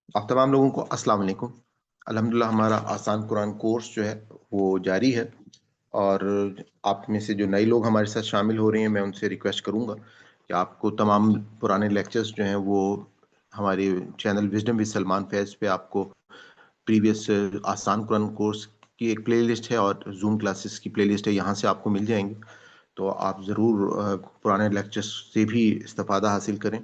آپ تمام لوگوں کو السلام علیکم۔ الحمدللہ ہمارا آسان قرآن کورس جو ہے وہ جاری ہے، اور آپ میں سے جو نئے لوگ ہمارے ساتھ شامل ہو رہے ہیں، میں ان سے ریکویسٹ کروں گا کہ آپ کو تمام پرانے لیکچرز جو ہیں وہ ہمارے چینل وزڈم ود سلمان فیض پہ آپ کو پریویس آسان قرآن کورس کی ایک پلے لسٹ ہے، اور زوم کلاسز کی پلے لسٹ ہے، یہاں سے آپ کو مل جائیں گے۔ تو آپ ضرور پرانے لیکچرز سے بھی استفادہ حاصل کریں،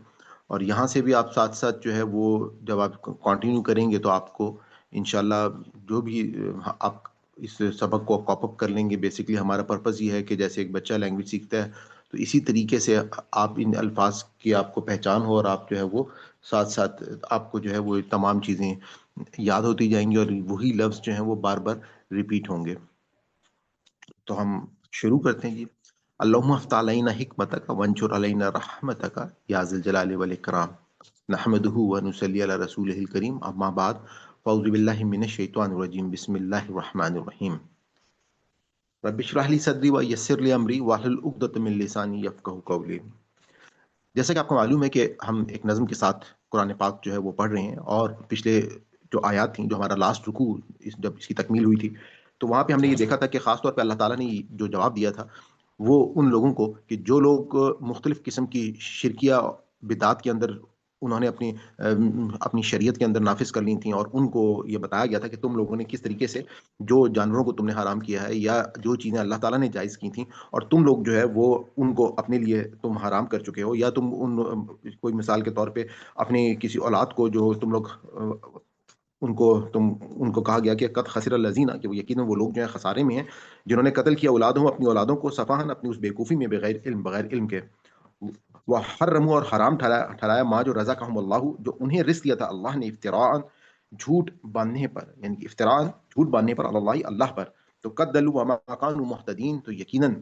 اور یہاں سے بھی آپ ساتھ ساتھ جو ہے وہ جب آپ کنٹینیو کریں گے تو آپ کو انشاءاللہ جو بھی آپ اس سبق کو کاپ اپ کر لیں گے۔ بیسکلی ہمارا پرپس یہ ہے کہ جیسے ایک بچہ لینگویج سیکھتا ہے، تو اسی طریقے سے آپ ان الفاظ کی آپ کو پہچان ہو، اور آپ جو ہے وہ ساتھ ساتھ آپ کو جو ہے وہ تمام چیزیں یاد ہوتی جائیں گی، اور وہی لفظ جو ہیں وہ بار بار ریپیٹ ہوں گے۔ تو ہم شروع کرتے ہیں جی۔ اللہم افتح علینا حکمتک وانشر علینا رحمتک یا ذی الجلال والاکرام، نحمدہ ونصلی علی رسولہ الکریم، اما بعد فاعوذ باللہ من الشیطان الرجیم، بسم اللہ الرحمن الرحیم۔ رب اشرح لی صدری ویسر لی امری واحلل عقدۃ من لسانی یفقہوا قولی۔ جیسا کہ آپ کو معلوم ہے کہ ہم ایک نظم کے ساتھ قرآن پاک جو ہے وہ پڑھ رہے ہیں، اور پچھلے جو آیات تھیں، جو ہمارا لاسٹ رکوع جب اس کی تکمیل ہوئی تھی، تو وہاں پہ ہم نے یہ دیکھا تھا کہ خاص طور پہ اللہ تعالیٰ نے جو جواب دیا تھا وہ ان لوگوں کو، کہ جو لوگ مختلف قسم کی شرکیہ بدعات کے اندر انہوں نے اپنی شریعت کے اندر نافذ کر لی تھیں، اور ان کو یہ بتایا گیا تھا کہ تم لوگوں نے کس طریقے سے جو جانوروں کو تم نے حرام کیا ہے، یا جو چیزیں اللہ تعالیٰ نے جائز کی تھیں، اور تم لوگ جو ہے وہ ان کو اپنے لیے تم حرام کر چکے ہو، یا تم کوئی مثال کے طور پہ اپنی کسی اولاد کو جو تم لوگ ان کو کہا گیا کہ قد خسر الذین، کہ وہ یقیناً وہ لوگ جو ہیں خسارے میں ہیں جنہوں نے قتل کیا اولادوں اپنی اولادوں کو صفحن، اپنی اس بیوقوفی میں، بغیر علم کے، وہ حرموا اور حرام ٹھہرایا ما جو رزقہم اللہ، جو انہیں رزق دیا تھا اللہ نے، افتراء جھوٹ باندھنے پر، یعنی کہ افتراء جھوٹ باندھنے پر، اللہ اللہ پر، تو قد دلوا وما كانوا مهتدین، تو یقیناً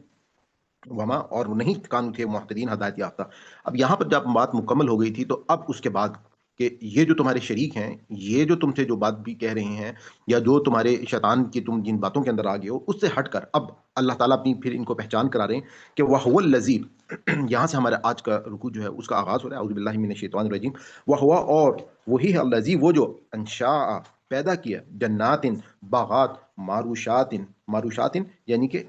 وما اور نہیں کانو تھے محتدین، ہدایت یافتہ۔ اب یہاں پر جب بات مکمل ہو گئی تھی، تو اب اس کے بعد کہ یہ جو تمہارے شریک ہیں، یہ جو تم سے جو بات بھی کہہ رہے ہیں، یا جو تمہارے شیطان کی تم جن باتوں کے اندر آ گئے ہو، اس سے ہٹ کر اب اللہ تعالیٰ اپنی پھر ان کو پہچان کرا رہے ہیں کہ وَهُوَ الَّذِي یہاں سے ہمارا آج کا رکوع جو ہے اس کا آغاز ہو رہا ہے، اعوذ باللہ من الشیطان الرجیم۔ وَهُوَ اور وہی ہے، الَّذِي وہ جو، انشاء پیدا کیا، جنات باغات، ماروشات یعنی کہ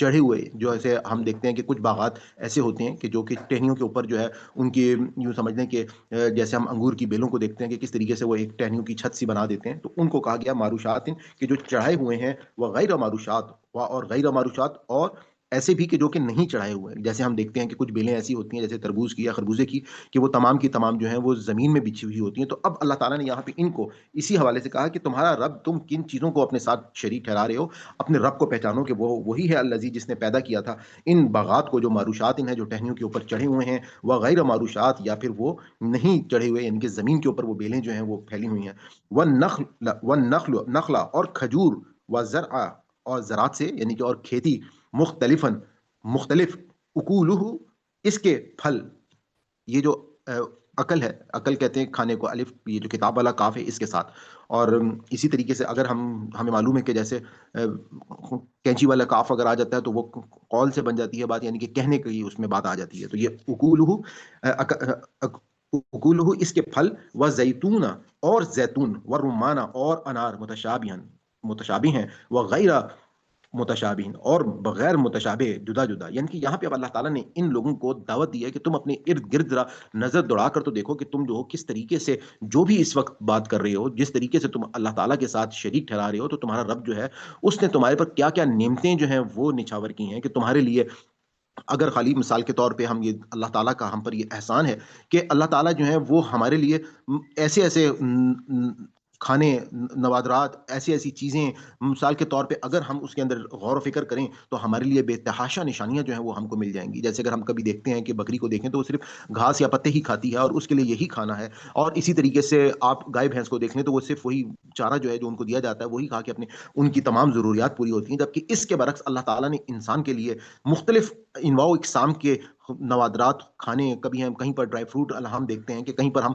چڑھے ہوئے، جو ایسے ہم دیکھتے ہیں کہ کچھ باغات ایسے ہوتے ہیں کہ جو کہ ٹہنیوں کے اوپر جو ہے ان کی، یوں سمجھ لیں کہ جیسے ہم انگور کی بیلوں کو دیکھتے ہیں کہ کس طریقے سے وہ ایک ٹہنیوں کی چھت سی بنا دیتے ہیں، تو ان کو کہا گیا ماروشات، کہ جو چڑھائے ہوئے ہیں، وہ غیر ماروشات، اور غیر ماروشات، اور ایسے بھی کہ جو کہ نہیں چڑھائے ہوئے ہیں۔ جیسے ہم دیکھتے ہیں کہ کچھ بیلیں ایسی ہوتی ہیں جیسے تربوز کی یا خربوزے کی وہ تمام کی تمام جو ہیں وہ زمین میں بچھی ہوئی ہوتی ہیں۔ تو اب اللہ تعالیٰ نے یہاں پہ ان کو اسی حوالے سے کہا کہ تمہارا رب، تم کن چیزوں کو اپنے ساتھ شریک ٹھہرا رہے ہو، اپنے رب کو پہچانو کہ وہ وہی ہے الذی، جس نے پیدا کیا تھا ان باغات کو، جو ماروشات ہیں، جو ٹہنیوں کے اوپر چڑھے ہوئے ہیں، وہ غیر ماروشات، یا پھر وہ نہیں چڑھے ہوئے، یعنی کہ زمین کے اوپر وہ بیلیں جو ہیں وہ پھیلی ہوئی ہیں، والنخل نخلا، اور کھجور، وزرع اور زراعت سے، یعنی کہ اور کھیتی، مختلف اکولہ اس کے پھل، یہ جو عقل ہے، عقل کہتے ہیں کھانے کو، الف یہ جو کتاب والا کاف ہے اس کے ساتھ، اور اسی طریقے سے اگر ہمیں معلوم ہے کہ جیسے کینچی والا کاف اگر آ جاتا ہے تو وہ قول سے بن جاتی ہے بات، یعنی کہ کہنے کی اس میں بات آ جاتی ہے، تو یہ اکولہ اس کے پھل، و زیتون اور زیتون، و رمانہ اور انار، متشابہ ہیں، و غیر متشابہین اور بغیر متشابہ، جدا جدا، یعنی کہ یہاں پہ اب اللہ تعالیٰ نے ان لوگوں کو دعوت دی ہے کہ تم اپنے ارد گرد ذرا نظر دوڑا کر تو دیکھو کہ تم جو ہو کس طریقے سے، جو بھی اس وقت بات کر رہے ہو، جس طریقے سے تم اللہ تعالیٰ کے ساتھ شریک ٹھہرا رہے ہو، تو تمہارا رب جو ہے اس نے تمہارے پر کیا کیا نعمتیں جو ہیں وہ نچھاور کی ہیں، کہ تمہارے لیے اگر خالی مثال کے طور پہ ہم یہ اللہ تعالیٰ کا ہم پر یہ احسان ہے کہ اللہ تعالیٰ جو ہے وہ ہمارے لیے ایسے ایسے کھانے، نوادرات، ایسی ایسی چیزیں، مثال کے طور پہ اگر ہم اس کے اندر غور و فکر کریں تو ہمارے لیے بے تحاشا نشانیاں جو ہیں وہ ہم کو مل جائیں گی۔ جیسے اگر ہم کبھی دیکھتے ہیں کہ بکری کو دیکھیں تو وہ صرف گھاس یا پتے ہی کھاتی ہے، اور اس کے لیے یہی کھانا ہے، اور اسی طریقے سے آپ گائے بھینس کو دیکھ لیں تو وہ صرف وہی چارہ جو ہے جو ان کو دیا جاتا ہے وہی کھا کے اپنے ان کی تمام ضروریات پوری ہوتی ہیں، جبکہ اس کے برعکس اللہ تعالیٰ نے انسان کے لیے مختلف انواع و اقسام کے نوادرات کھانے، کبھی ہم کہیں پر ڈرائی فروٹ ہم دیکھتے ہیں، کہ کہیں پر ہم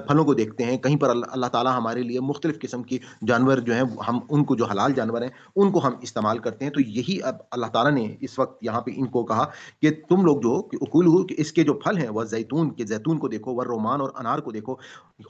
پھلوں کو دیکھتے ہیں، کہیں پر اللہ تعالیٰ ہمارے لیے مختلف قسم کی جانور جو ہیں ہم ان کو، جو حلال جانور ہیں ان کو ہم استعمال کرتے ہیں. تو یہی اب اللہ تعالیٰ نے اس وقت یہاں پہ ان کو کہا کہ تم لوگ جو کہ اکول ہو، کہ اس کے جو پھل ہیں وہ زیتون کے، زیتون کو دیکھو، وہ رومان اور انار کو دیکھو،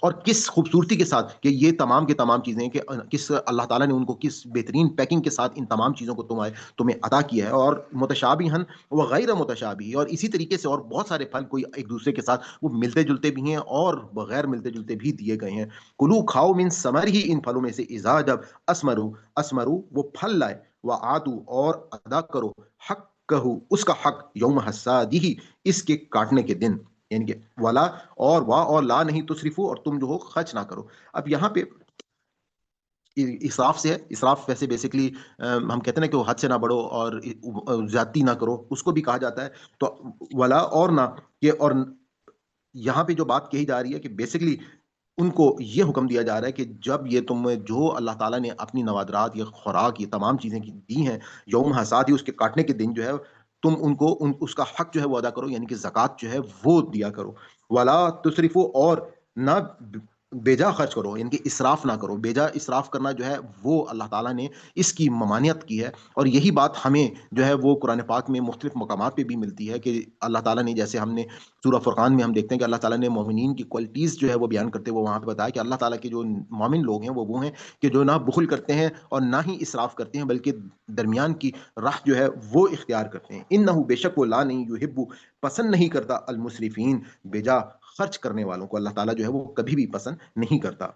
اور کس خوبصورتی کے ساتھ کہ یہ تمام کے تمام چیزیں، کہ کس اللہ تعالیٰ نے ان کو کس بہترین پیکنگ کے ساتھ ان تمام چیزوں کو تمہیں عطا کیا ہے. اور متشابہن و غیر متشابہ، اور اسی طریقے سے اور بہت سارے پھل کوئی ایک دوسرے کے ساتھ وہ ملتے جلتے بھی ہیں اور بغیر ملتے جلتے بھی دیے گئے ہیں. کلو کھاؤ من ثمر ہی، ان پھلوں میں سے، اذا جب اسمرو وہ پھل لائے، وآتو اور ادا کرو، حق کہو اس کا حق، یوم حسادی اس کے کاٹنے کے دن، یعنی کہ ولا اور وا اور لا نہیں تسرفو، اور تم جو ہو خرچ نہ کرو. اب یہاں پہ اسراف سے ہے. اسراف ویسے بیسکلی ہم کہتے ہیں کہ وہ حد سے نہ بڑھو اور زیادتی نہ کرو، اس کو بھی کہا جاتا ہے. تو ولا اور نہ، کہ اور یہاں پہ جو بات کہی جا رہی ہے کہ بیسکلی ان کو یہ حکم دیا جا رہا ہے کہ جب یہ تم جو اللہ تعالیٰ نے اپنی نوادرات یا خوراک یہ تمام چیزیں دی ہیں، یوم حساد ہی اس کے کاٹنے کے دن جو ہے، تم ان کو اس کا حق جو ہے وہ ادا کرو، یعنی کہ زکوٰۃ جو ہے وہ دیا کرو. ولا تصرفو اور نہ بیجا خرچ کرو، یعنی کہ اسراف نہ کرو. بیجا اسراف کرنا جو ہے وہ اللہ تعالیٰ نے اس کی ممانعت کی ہے. اور یہی بات ہمیں جو ہے وہ قرآن پاک میں مختلف مقامات پہ بھی ملتی ہے، کہ اللہ تعالیٰ نے، جیسے ہم نے سورہ فرقان میں ہم دیکھتے ہیں کہ اللہ تعالیٰ نے مومنین کی کوالٹیز جو ہے وہ بیان کرتے ہوئے وہاں پہ بتایا کہ اللہ تعالیٰ کے جو مومن لوگ ہیں وہ ہیں کہ جو نہ بخل کرتے ہیں اور نہ ہی اسراف کرتے ہیں، بلکہ درمیان کی راہ جو ہے وہ اختیار کرتے ہیں. انہو بے شک وہ، لا نہیں، یحب پسند نہیں کرتا، المسرفین بیجا خرچ کرنے والوں کو. اللہ تعالیٰ جو ہے وہ کبھی بھی پسند نہیں کرتا.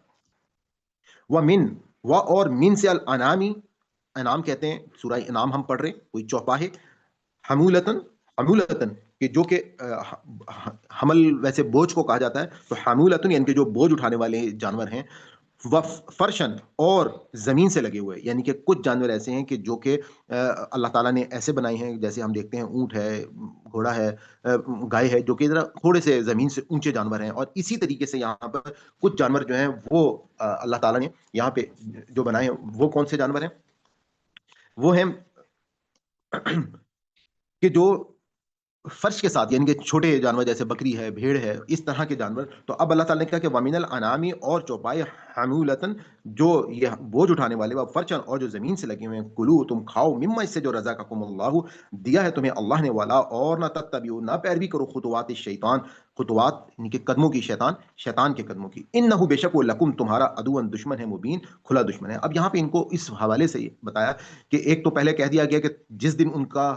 ومن اور من سے الانامی، انعام کہتے ہیں، سورہ انعام ہم پڑھ رہے ہیں، کوئی چوپاہے، حمولتن، حمولتن کہ جو کہ حمل ویسے بوجھ کو کہا جاتا ہے، تو حمولتن یعنی کہ جو بوجھ اٹھانے والے جانور ہیں. فرشن اور زمین سے لگے ہوئے، یعنی کہ کچھ جانور ایسے ہیں کہ جو کہ اللہ تعالیٰ نے ایسے بنائے ہیں، جیسے ہم دیکھتے ہیں اونٹ ہے، گھوڑا ہے، گائے ہے، جو کہ ذرا تھوڑے سے زمین سے اونچے جانور ہیں. اور اسی طریقے سے یہاں پر کچھ جانور جو ہیں وہ اللہ تعالیٰ نے یہاں پہ جو بنائے ہیں، وہ کون سے جانور ہیں؟ وہ ہیں کہ جو فرش کے ساتھ، یعنی کہ چھوٹے جانور جیسے بکری ہے، بھیڑ ہے، اس طرح کے جانور. تو اب اللہ تعالیٰ نے کہا کہ وَمِنَ الْأَنْعَامِ اور چوپائے، حَمُولَةً جو یہ بوجھ اٹھانے والے، وہ فرچن اور جو زمین سے لگے ہوئے ہیں، کلو تم کھاؤ، مما اس سے جو رزقکم اللہ دیا ہے تمہیں اللہ نے، والا اور نہ تتبعوا نہ پیروی کرو، خطوات الشیطان، خطوات یعنی کہ قدموں کی، شیطان کے قدموں کی. انہ بے شک وہ لکم تمہارا، عدو دشمن ہے، مبین کھلا دشمن ہے. اب یہاں پہ ان کو اس حوالے سے بتایا کہ ایک تو پہلے کہہ دیا گیا کہ جس دن ان کا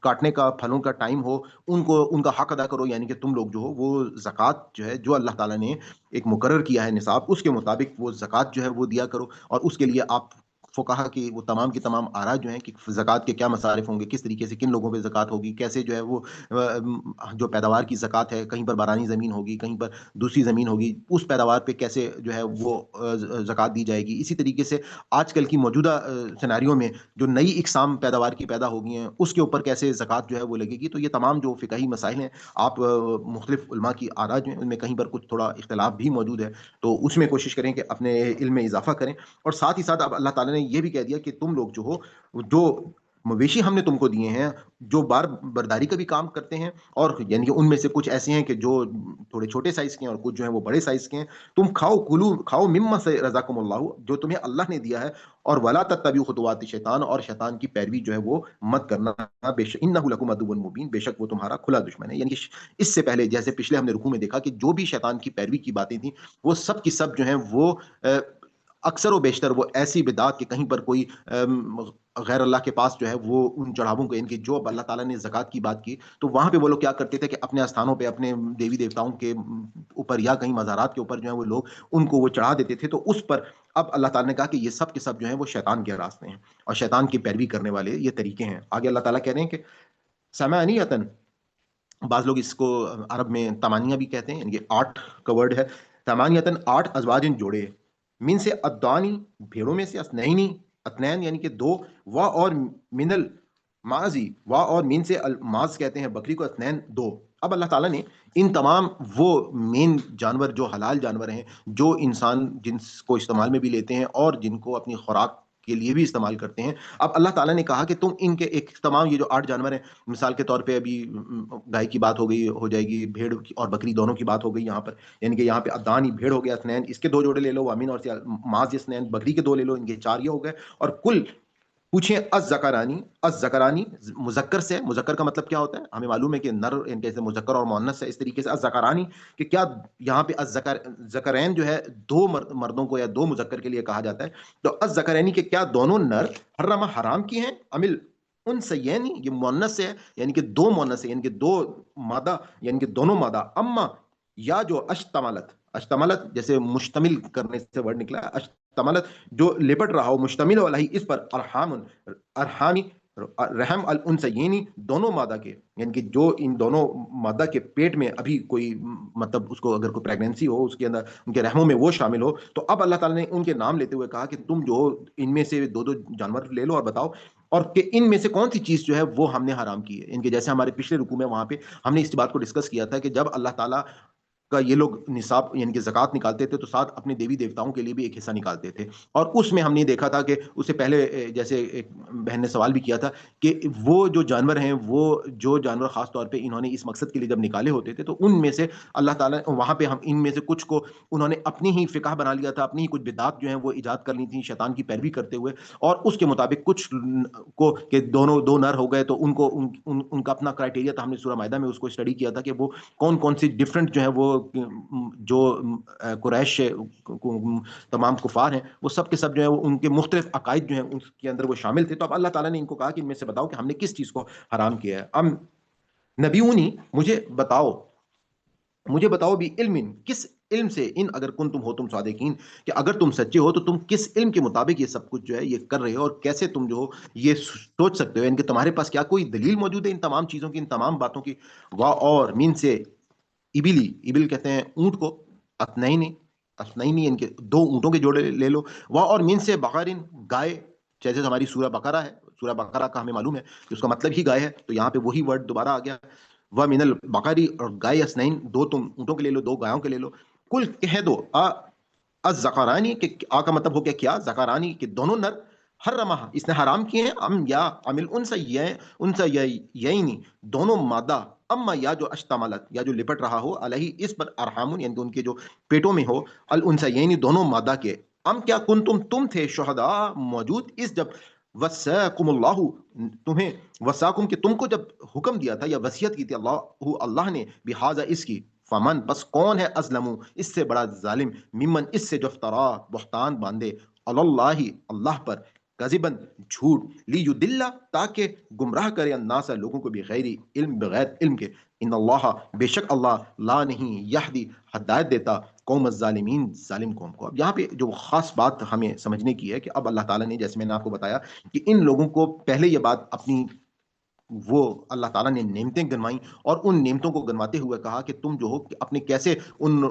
کاٹنے کا، پھلوں کا ٹائم ہو، ان کو ان کا حق ادا کرو، یعنی کہ تم لوگ جو ہو وہ زکوٰۃ جو ہے، جو اللہ تعالیٰ نے ایک مقرر کیا ہے نصاب، اس کے مطابق وہ زکوٰۃ جو ہے وہ دیا کرو. اور اس کے لیے آپ فقہا کی وہ تمام کی تمام آراء جو ہیں کہ زکوٰۃ کے کیا مصارف ہوں گے، کس طریقے سے کن لوگوں پہ زکوٰۃ ہوگی، کیسے جو ہے وہ جو پیداوار کی زکوٰۃ ہے، کہیں پر بارانی زمین ہوگی، کہیں پر دوسری زمین ہوگی، اس پیداوار پہ کیسے جو ہے وہ زکوٰۃ دی جائے گی. اسی طریقے سے آج کل کی موجودہ سیناریوں میں جو نئی اقسام پیداوار کی پیدا ہو گئی ہیں، اس کے اوپر کیسے زکوٰۃ جو ہے وہ لگے گی. تو یہ تمام جو فقہی مسائل ہیں، آپ مختلف علماء کی آراء جو ہیں ان میں کہیں پر کچھ تھوڑا اختلاف بھی موجود ہے، تو اس میں کوشش کریں کہ اپنے علم میں اضافہ کریں. اور ساتھ ہی ساتھ اب اللہ تعالیٰ نے یہ بھی کہہ دیا کہ تم لوگ جو ہو، جو مویشی ہم نے تم کو دیے ہیں، جو بار برداری کا بھی کام کرتے ہیں، اور یعنی کہ ان میں سے کچھ ایسے ہیں کہ جو تھوڑے چھوٹے سائز کے ہیں اور کچھ جو ہیں وہ بڑے سائز کے ہیں، تم کھاؤ، کلو کھاؤ، مما سے رزقکم اللہ جو تمہیں اللہ نے دیا ہے. اور ولا تتبعوا خطوات شیطان، اور شیطان کی پیروی جو ہے وہ مت کرنا، بے شک انہ لکم عدو مبین بے شک وہ تمہارا کھلا دشمن ہے. یعنی کہ اس سے پہلے جیسے پچھلے ہم نے رکوع میں دیکھا کہ جو بھی شیطان کی پیروی کی باتیں تھیں، وہ سب کی سب جو ہیں وہ اکثر و بیشتر وہ ایسی بدعات کہ کہیں پر کوئی غیر اللہ کے پاس جو ہے وہ ان چڑھاووں کو، ان کی جو اب اللہ تعالیٰ نے زکوٰۃ کی بات کی، تو وہاں پہ وہ لوگ کیا کرتے تھے کہ اپنے استھانوں پہ، اپنے دیوی دیوتاؤں کے اوپر یا کہیں مزارات کے اوپر جو ہے وہ لوگ ان کو وہ چڑھا دیتے تھے. تو اس پر اب اللہ تعالیٰ نے کہا کہ یہ سب کے سب جو ہیں وہ شیطان کے راستے ہیں اور شیطان کی پیروی کرنے والے یہ طریقے ہیں. آگے اللہ تعالیٰ کہہ رہے ہیں کہ سمانیتن، بعض لوگ اس کو عرب میں تمانیہ بھی کہتے ہیں، یعنی کہ 8 کا ورڈ ہے. تمانیتن 8 ازواجن جوڑے، من سے ادانی بھیڑوں میں سے، اسنینی اتنین یعنی کہ 2، وا اور منل ماضی، وا اور مین سے الماز کہتے ہیں بکری کو، اسنین 2. اب اللہ تعالیٰ نے ان تمام وہ مین جانور جو حلال جانور ہیں، جو انسان جن کو استعمال میں بھی لیتے ہیں اور جن کو اپنی خوراک کے لیے بھی استعمال کرتے ہیں. اب اللہ تعالیٰ نے کہا کہ تم ان کے ایک تمام یہ جو 8 جانور ہیں، مثال کے طور پہ ابھی گائے کی بات ہو جائے گی، بھیڑ اور بکری دونوں کی بات ہو گئی یہاں پر، یعنی کہ یہاں پہ ادانی بھیڑ ہو گیا اسنین، اس کے 2 جوڑے لے لو، وامین اور ماز اسنین بکری کے 2 لے لو، ان کے 4 یہ ہو گئے. اور کل پوچھیں الذکرانی مذکر سے، مذکر کا مطلب کیا ہوتا ہے؟ ہمیں معلوم ہے کہ نر جیسے مذکر اور مؤنث ہے، اس طریقے سے الذکرانی کہ کیا یہاں پہ ذکرین جو ہے 2 مردوں کو یا 2 مذکر کے لیے کہا جاتا ہے. تو الذکرینی کہ کیا دونوں نر حرم حرام کی ہیں، امل ان سیینی یہ مؤنث ہے، یعنی کہ 2 مؤنث ہے، یعنی کہ 2 مادہ، یعنی کہ دونوں مادہ، اما یا جو اشتملت جیسے مشتمل کرنے سے ورڈ نکلا ہے، اشتملت جو لپٹ رہا ہو، مشتمل ہو علیہ اس پر، ارحامی رحم الانثیین دونوں مادہ کے، یعنی کہ جو ان دونوں مادہ کے پیٹ میں ابھی کوئی مطلب اس کو اگر کوئی پریگنینسی ہو، اس کے اندر ان کے رحموں میں وہ شامل ہو، تو اب اللہ تعالیٰ نے ان کے نام لیتے ہوئے کہا کہ تم جو ان میں سے 2 جانور لے لو اور بتاؤ، اور کہ ان میں سے کون سی چیز جو ہے وہ ہم نے حرام کی ہے. ان کے جیسے ہمارے پچھلے رکوع میں وہاں پہ ہم نے اس بات کو ڈسکس کیا تھا کہ جب اللہ تعالیٰ کا یہ لوگ نصاب یعنی کہ زکوٰۃ نکالتے تھے تو ساتھ اپنے دیوی دیوتاؤں کے لیے بھی ایک حصہ نکالتے تھے، اور اس میں ہم نے دیکھا تھا کہ اس سے پہلے جیسے ایک بہن نے سوال بھی کیا تھا کہ وہ جو جانور ہیں، وہ جو جانور خاص طور پہ انہوں نے اس مقصد کے لیے جب نکالے ہوتے تھے، تو ان میں سے اللہ تعالیٰ وہاں پہ ہم ان میں سے کچھ کو انہوں نے اپنی ہی فقہ بنا لیا تھا، اپنی ہی کچھ بدعات جو ہیں وہ ایجاد کر لی تھیں شیطان کی پیروی کرتے ہوئے، اور اس کے مطابق کچھ کو کہ دونوں 2 نر ہو گئے تو ان کو ان کا اپنا کرائٹیریا تھا. ہم نے سورہ مائدہ میں اس کو اسٹڈی کیا تھا کہ وہ کون سی ڈفرنٹ جو ہے وہ جو قریش تمام کفار ہیں وہ سب کے سب جو ہے وہ ان کے مختلف عقائد جو ہیں ان کے اندر وہ شامل تھے. تو اب اللہ تعالیٰ نے ان کو کہا کہ ان میں سے بتاؤ کہ ہم نے کس چیز کو حرام کیا ہے. نبیونی مجھے بتاؤ بھی علم، کس علم سے، ان اگر کن تم ہو تم صادقین، کہ اگر تم سچے ہو تو تم کس علم کے مطابق یہ سب کچھ جو ہے یہ کر رہے ہو، اور کیسے تم جو ہو یہ سوچ سکتے ہو، ان کہ تمہارے پاس کیا کوئی دلیل موجود ہے ان تمام چیزوں کی، ان تمام باتوں کی. اور مین سے ابل کہتے ہیں اونٹ کو، اسنینی ان کے 2 اونٹوں کے جوڑے لے لو. اور من سے بقرین گائے، جیسے ہماری سورہ بقرہ ہے، سورہ بقرہ کا ہمیں معلوم ہے کہ اس کا مطلب ہی گائے ہے، تو یہاں پہ وہی ورڈ دوبارہ آ گیا. وہ من البقری اور گائے اسنین 2 تم اونٹوں کے لے لو، 2 گایوں کے لے لو. کل کہہ دو الذکرانی کہ کا مطلب ہو گیا کیا، ذکرانی کہ دونوں نر، حرمہ اس نے حرام کیے ہیں، یا عمل انثیین دونوں مادہ، اما یا جو اشتملت یا جو لپٹ رہا ہو علیہ اس پر، ارحام یعنی ان کے جو پیٹوں میں ہو، الانثیین دونوں مادہ کے. کیا تم تھے شہداء موجود اس جب وصاکم اللہ تمہیں، وصاکم کہ تم کو جب حکم دیا تھا یا وصیت کی تھی اللہ نے بہذا اس کی، فمن بس کون ہے ازلم اس سے بڑا ظالم، ممن اس سے جو افترا بہتان باندھے، اللہ پر، کذبن جھوٹ، لیدل تاکہ گمراہ کرے الناس لوگوں کو بغیر علم کے، ان اللہ بے شک اللہ لا نہیں یہدی ہدایت دیتا قوم الظالمین ظالم قوم کو. اب یہاں پہ جو خاص بات ہمیں سمجھنے کی ہے کہ اب اللہ تعالیٰ نے جیسے میں نے آپ کو بتایا کہ ان لوگوں کو پہلے یہ بات اپنی وہ اللہ تعالیٰ نے نعمتیں گنوائیں، اور ان نعمتوں کو گنواتے ہوئے کہا کہ تم جو ہو اپنے کیسے ان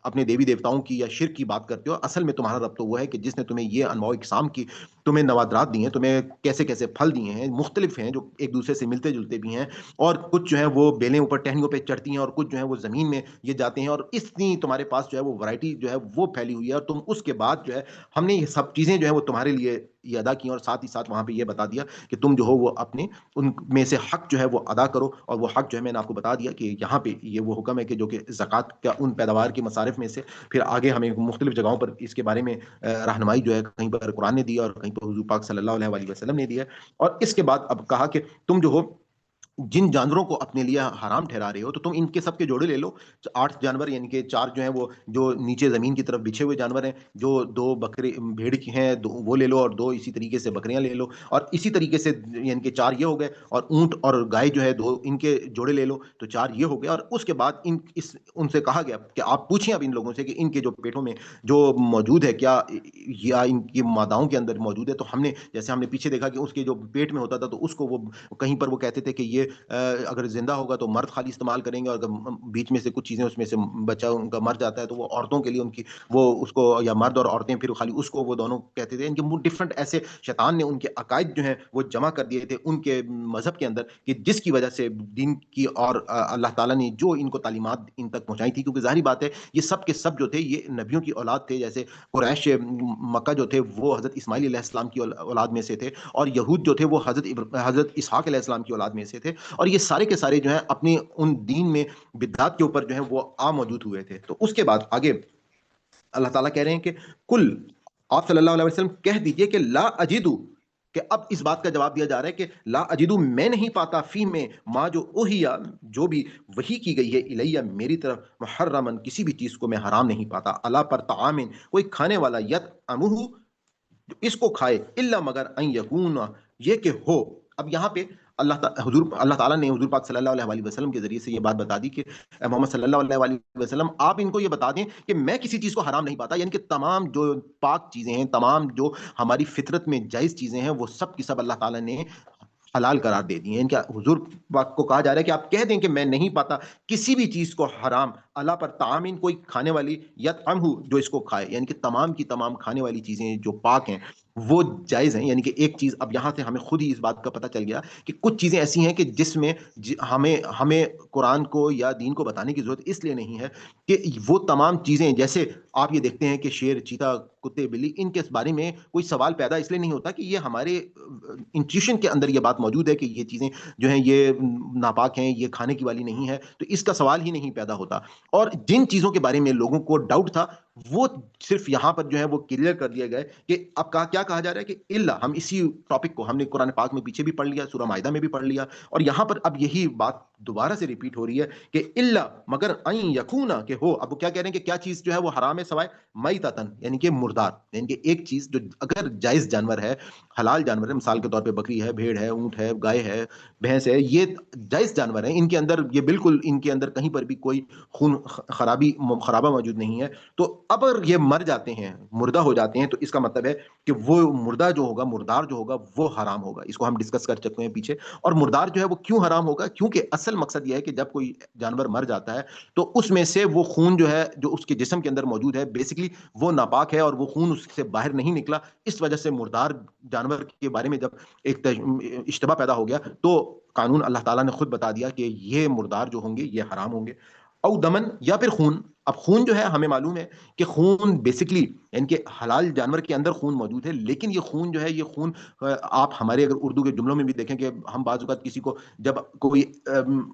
اپنے دیوی دیوتاؤں کی یا شرک کی بات کرتے ہو، اصل میں تمہارا رب تو وہ ہے کہ جس نے تمہیں یہ انواع اقسام کی تمہیں نوادرات دی ہیں، تمہیں کیسے کیسے پھل دیے ہیں، مختلف ہیں جو ایک دوسرے سے ملتے جلتے بھی ہیں، اور کچھ جو ہے وہ بیلیں اوپر ٹہنیوں پہ چڑھتی ہیں، اور کچھ جو ہے وہ زمین میں یہ جاتے ہیں، اور اتنی تمہارے پاس جو ہے وہ ورائٹی جو ہے وہ پھیلی ہوئی ہے، اور تم اس کے بعد جو ہے ہم نے یہ سب چیزیں جو ہے وہ تمہارے لیے یہ ادا کی، اور ساتھ ہی ساتھ وہاں پہ یہ بتا دیا کہ تم جو ہو وہ اپنے ان میں سے حق جو ہے وہ ادا کرو. اور وہ حق جو ہے میں نے آپ کو بتا دیا کہ یہاں پہ یہ وہ حکم ہے کہ جو کہ زکوٰۃ کا ان پیداوار کے مصارف میں سے، پھر آگے ہمیں مختلف جگہوں پر اس کے بارے میں رہنمائی جو ہے کہیں پر قرآن نے دی اور کہیں پر حضور پاک صلی اللہ علیہ وآلہ وسلم نے دیا. اور اس کے بعد اب کہا کہ تم جو ہو جن جانوروں کو اپنے لیے حرام ٹھہرا رہے ہو تو تم ان کے سب کے جوڑے لے لو، 8 جانور، یعنی کہ 4 جو ہیں وہ جو نیچے زمین کی طرف بچھے ہوئے جانور ہیں، جو 2 بکرے بھیڑ کی ہیں وہ لے لو، اور 2 اسی طریقے سے بکریاں لے لو، اور اسی طریقے سے یعنی کہ 4 یہ ہو گئے، اور اونٹ اور گائے جو ہے 2 ان کے جوڑے لے لو، تو 4 یہ ہو گئے. اور اس کے بعد ان سے کہا گیا کہ آپ پوچھیں اب ان لوگوں سے کہ ان کے جو پیٹوں میں جو موجود ہے کیا یا ان کی ماداؤں کے اندر موجود ہے. تو ہم نے جیسے ہم نے پیچھے دیکھا کہ اس کے جو پیٹ میں ہوتا تھا تو اس کو وہ کہیں پر وہ کہتے تھے کہ یہ اگر زندہ ہوگا تو مرد خالی استعمال کریں گے، اور اگر بیچ میں سے کچھ چیزیں اس میں سے بچا ان کا مر جاتا ہے تو وہ عورتوں کے لیے ان کی وہ اس کو، یا مرد اور عورتیں پھر خالی اس کو وہ دونوں کہتے تھے. ان کے ڈفرنٹ ایسے شیطان نے ان کے عقائد جو ہیں وہ جمع کر دیے تھے ان کے مذہب کے اندر، کہ جس کی وجہ سے دین کی اور اللہ تعالیٰ نے جو ان کو تعلیمات ان تک پہنچائی تھی، کیونکہ ظاہری بات ہے یہ سب کے سب جو تھے یہ نبیوں کی اولاد تھے. جیسے قریش مکہ جو تھے وہ حضرت اسماعیل علیہ السلام کی اولاد میں سے تھے، اور یہود جو تھے وہ حضرت اسحاق علیہ السلام کی اولاد میں سے تھے، اور یہ سارے کے سارے جو ہیں اپنی ان دین میں بدعات کے اوپر جو ہیں وہ عام موجود ہوئے تھے. تو اس کے بعد آگے اللہ تعالیٰ کہہ رہے ہیں کہ کل، آپ صلی اللہ علیہ وسلم کہہ دیجئے کہ لا اجدو، کہ اب اس بات کا جواب دیا جا رہا ہے کہ لا اجدو، میں نہیں پاتا، فی میں ما جو اوہیا، جو بھی وحی کی گئی ہے، الیہ میری طرف، محرمن کسی بھی چیز کو میں حرام نہیں پاتا، اللہ پر طعام کوئی کھانے والا، یطعمہ جو اس کو کھائے، الا مگر ان یکون، یہ کہ ہو. اب یہاں پہ اللہ تعالیٰ نے حضور پاک صلی اللہ علیہ وسلم کے ذریعے سے یہ بات بتا دی کہ اے محمد صلی اللہ علیہ وسلم آپ ان کو یہ بتا دیں کہ میں کسی چیز کو حرام نہیں پاتا، یعنی کہ تمام جو پاک چیزیں ہیں، تمام جو ہماری فطرت میں جائز چیزیں ہیں، وہ سب کی سب اللہ تعالیٰ نے حلال قرار دے دی ہیں. ان کا حضور پاک کو کہا جا رہا ہے کہ آپ کہہ دیں کہ میں نہیں پاتا کسی بھی چیز کو حرام، اللہ پر طعام کوئی کھانے والی، یطعمہ جو اس کو کھائے، یعنی کہ تمام کی تمام کھانے والی چیزیں جو پاک ہیں وہ جائز ہیں. یعنی کہ ایک چیز اب یہاں سے ہمیں خود ہی اس بات کا پتہ چل گیا کہ کچھ چیزیں ایسی ہیں کہ جس میں ہمیں قرآن کو یا دین کو بتانے کی ضرورت اس لیے نہیں ہے کہ وہ تمام چیزیں، جیسے آپ یہ دیکھتے ہیں کہ شیر، چیتا، کتے، بلی، ان کے بارے میں کوئی سوال پیدا اس لیے نہیں ہوتا کہ یہ ہمارے انٹیوشن کے اندر یہ بات موجود ہے کہ یہ چیزیں جو ہیں یہ ناپاک ہیں، یہ کھانے کی والی نہیں ہے، تو اس کا سوال ہی نہیں پیدا ہوتا. اور جن چیزوں کے بارے میں لوگوں کو ڈاؤٹ تھا وہ صرف یہاں پر جو ہے وہ کلیئر کر دیا گیا کہ اب کیا کہا جا رہا ہے کہ الا، ہم اسی ٹاپک کو ہم نے قرآن پاک میں پیچھے بھی پڑھ لیا، سورہ مائدہ میں بھی پڑھ لیا، اور یہاں پر اب یہی بات دوبارہ سے ریپیٹ ہو رہی ہے کہ الا مگر ان یکونا، کہ ہو. اب وہ کیا کہہ رہے ہیں کہ کیا چیز جو ہے وہ حرام ہے سوائے میتتن، یعنی کہ مردار، یعنی کہ ایک چیز جو اگر جائز جانور ہے، حلال جانور ہے، مثال کے طور پہ بکری ہے، بھیڑ ہے، اونٹ ہے، گائے ہے، بھینس ہے، یہ جائز جانور ہیں، ان کے اندر یہ بالکل ان کے اندر کہیں پر بھی کوئی خون خرابہ موجود نہیں ہے. تو اب اگر یہ مر جاتے ہیں، مردہ ہو جاتے ہیں، تو اس کا مطلب ہے کہ وہ مردہ جو ہوگا، مردار جو ہوگا وہ حرام ہوگا. اس کو ہم ڈسکس کر چکے ہیں پیچھے. اور مردار جو ہے وہ کیوں حرام ہوگا؟ کیونکہ اصل مقصد یہ ہے کہ جب کوئی جانور مر جاتا ہے تو اس میں سے وہ خون جو ہے جو اس کے جسم کے اندر موجود ہے بیسیکلی وہ ناپاک ہے، اور وہ خون اس سے باہر نہیں نکلا. اس وجہ سے مردار جانور کے بارے میں جب ایک اشتباہ پیدا ہو گیا تو قانون اللہ تعالیٰ نے خود بتا دیا کہ یہ مردار جو ہوں گے یہ حرام ہوں گے. او دمن، یا پھر خون. اب خون جو ہے ہمیں معلوم ہے کہ خون بیسکلی یعنی کہ حلال جانور کے اندر خون موجود ہے، لیکن یہ خون جو ہے یہ خون آپ ہمارے اگر اردو کے جملوں میں بھی دیکھیں کہ ہم بعض اوقات کسی کو جب کوئی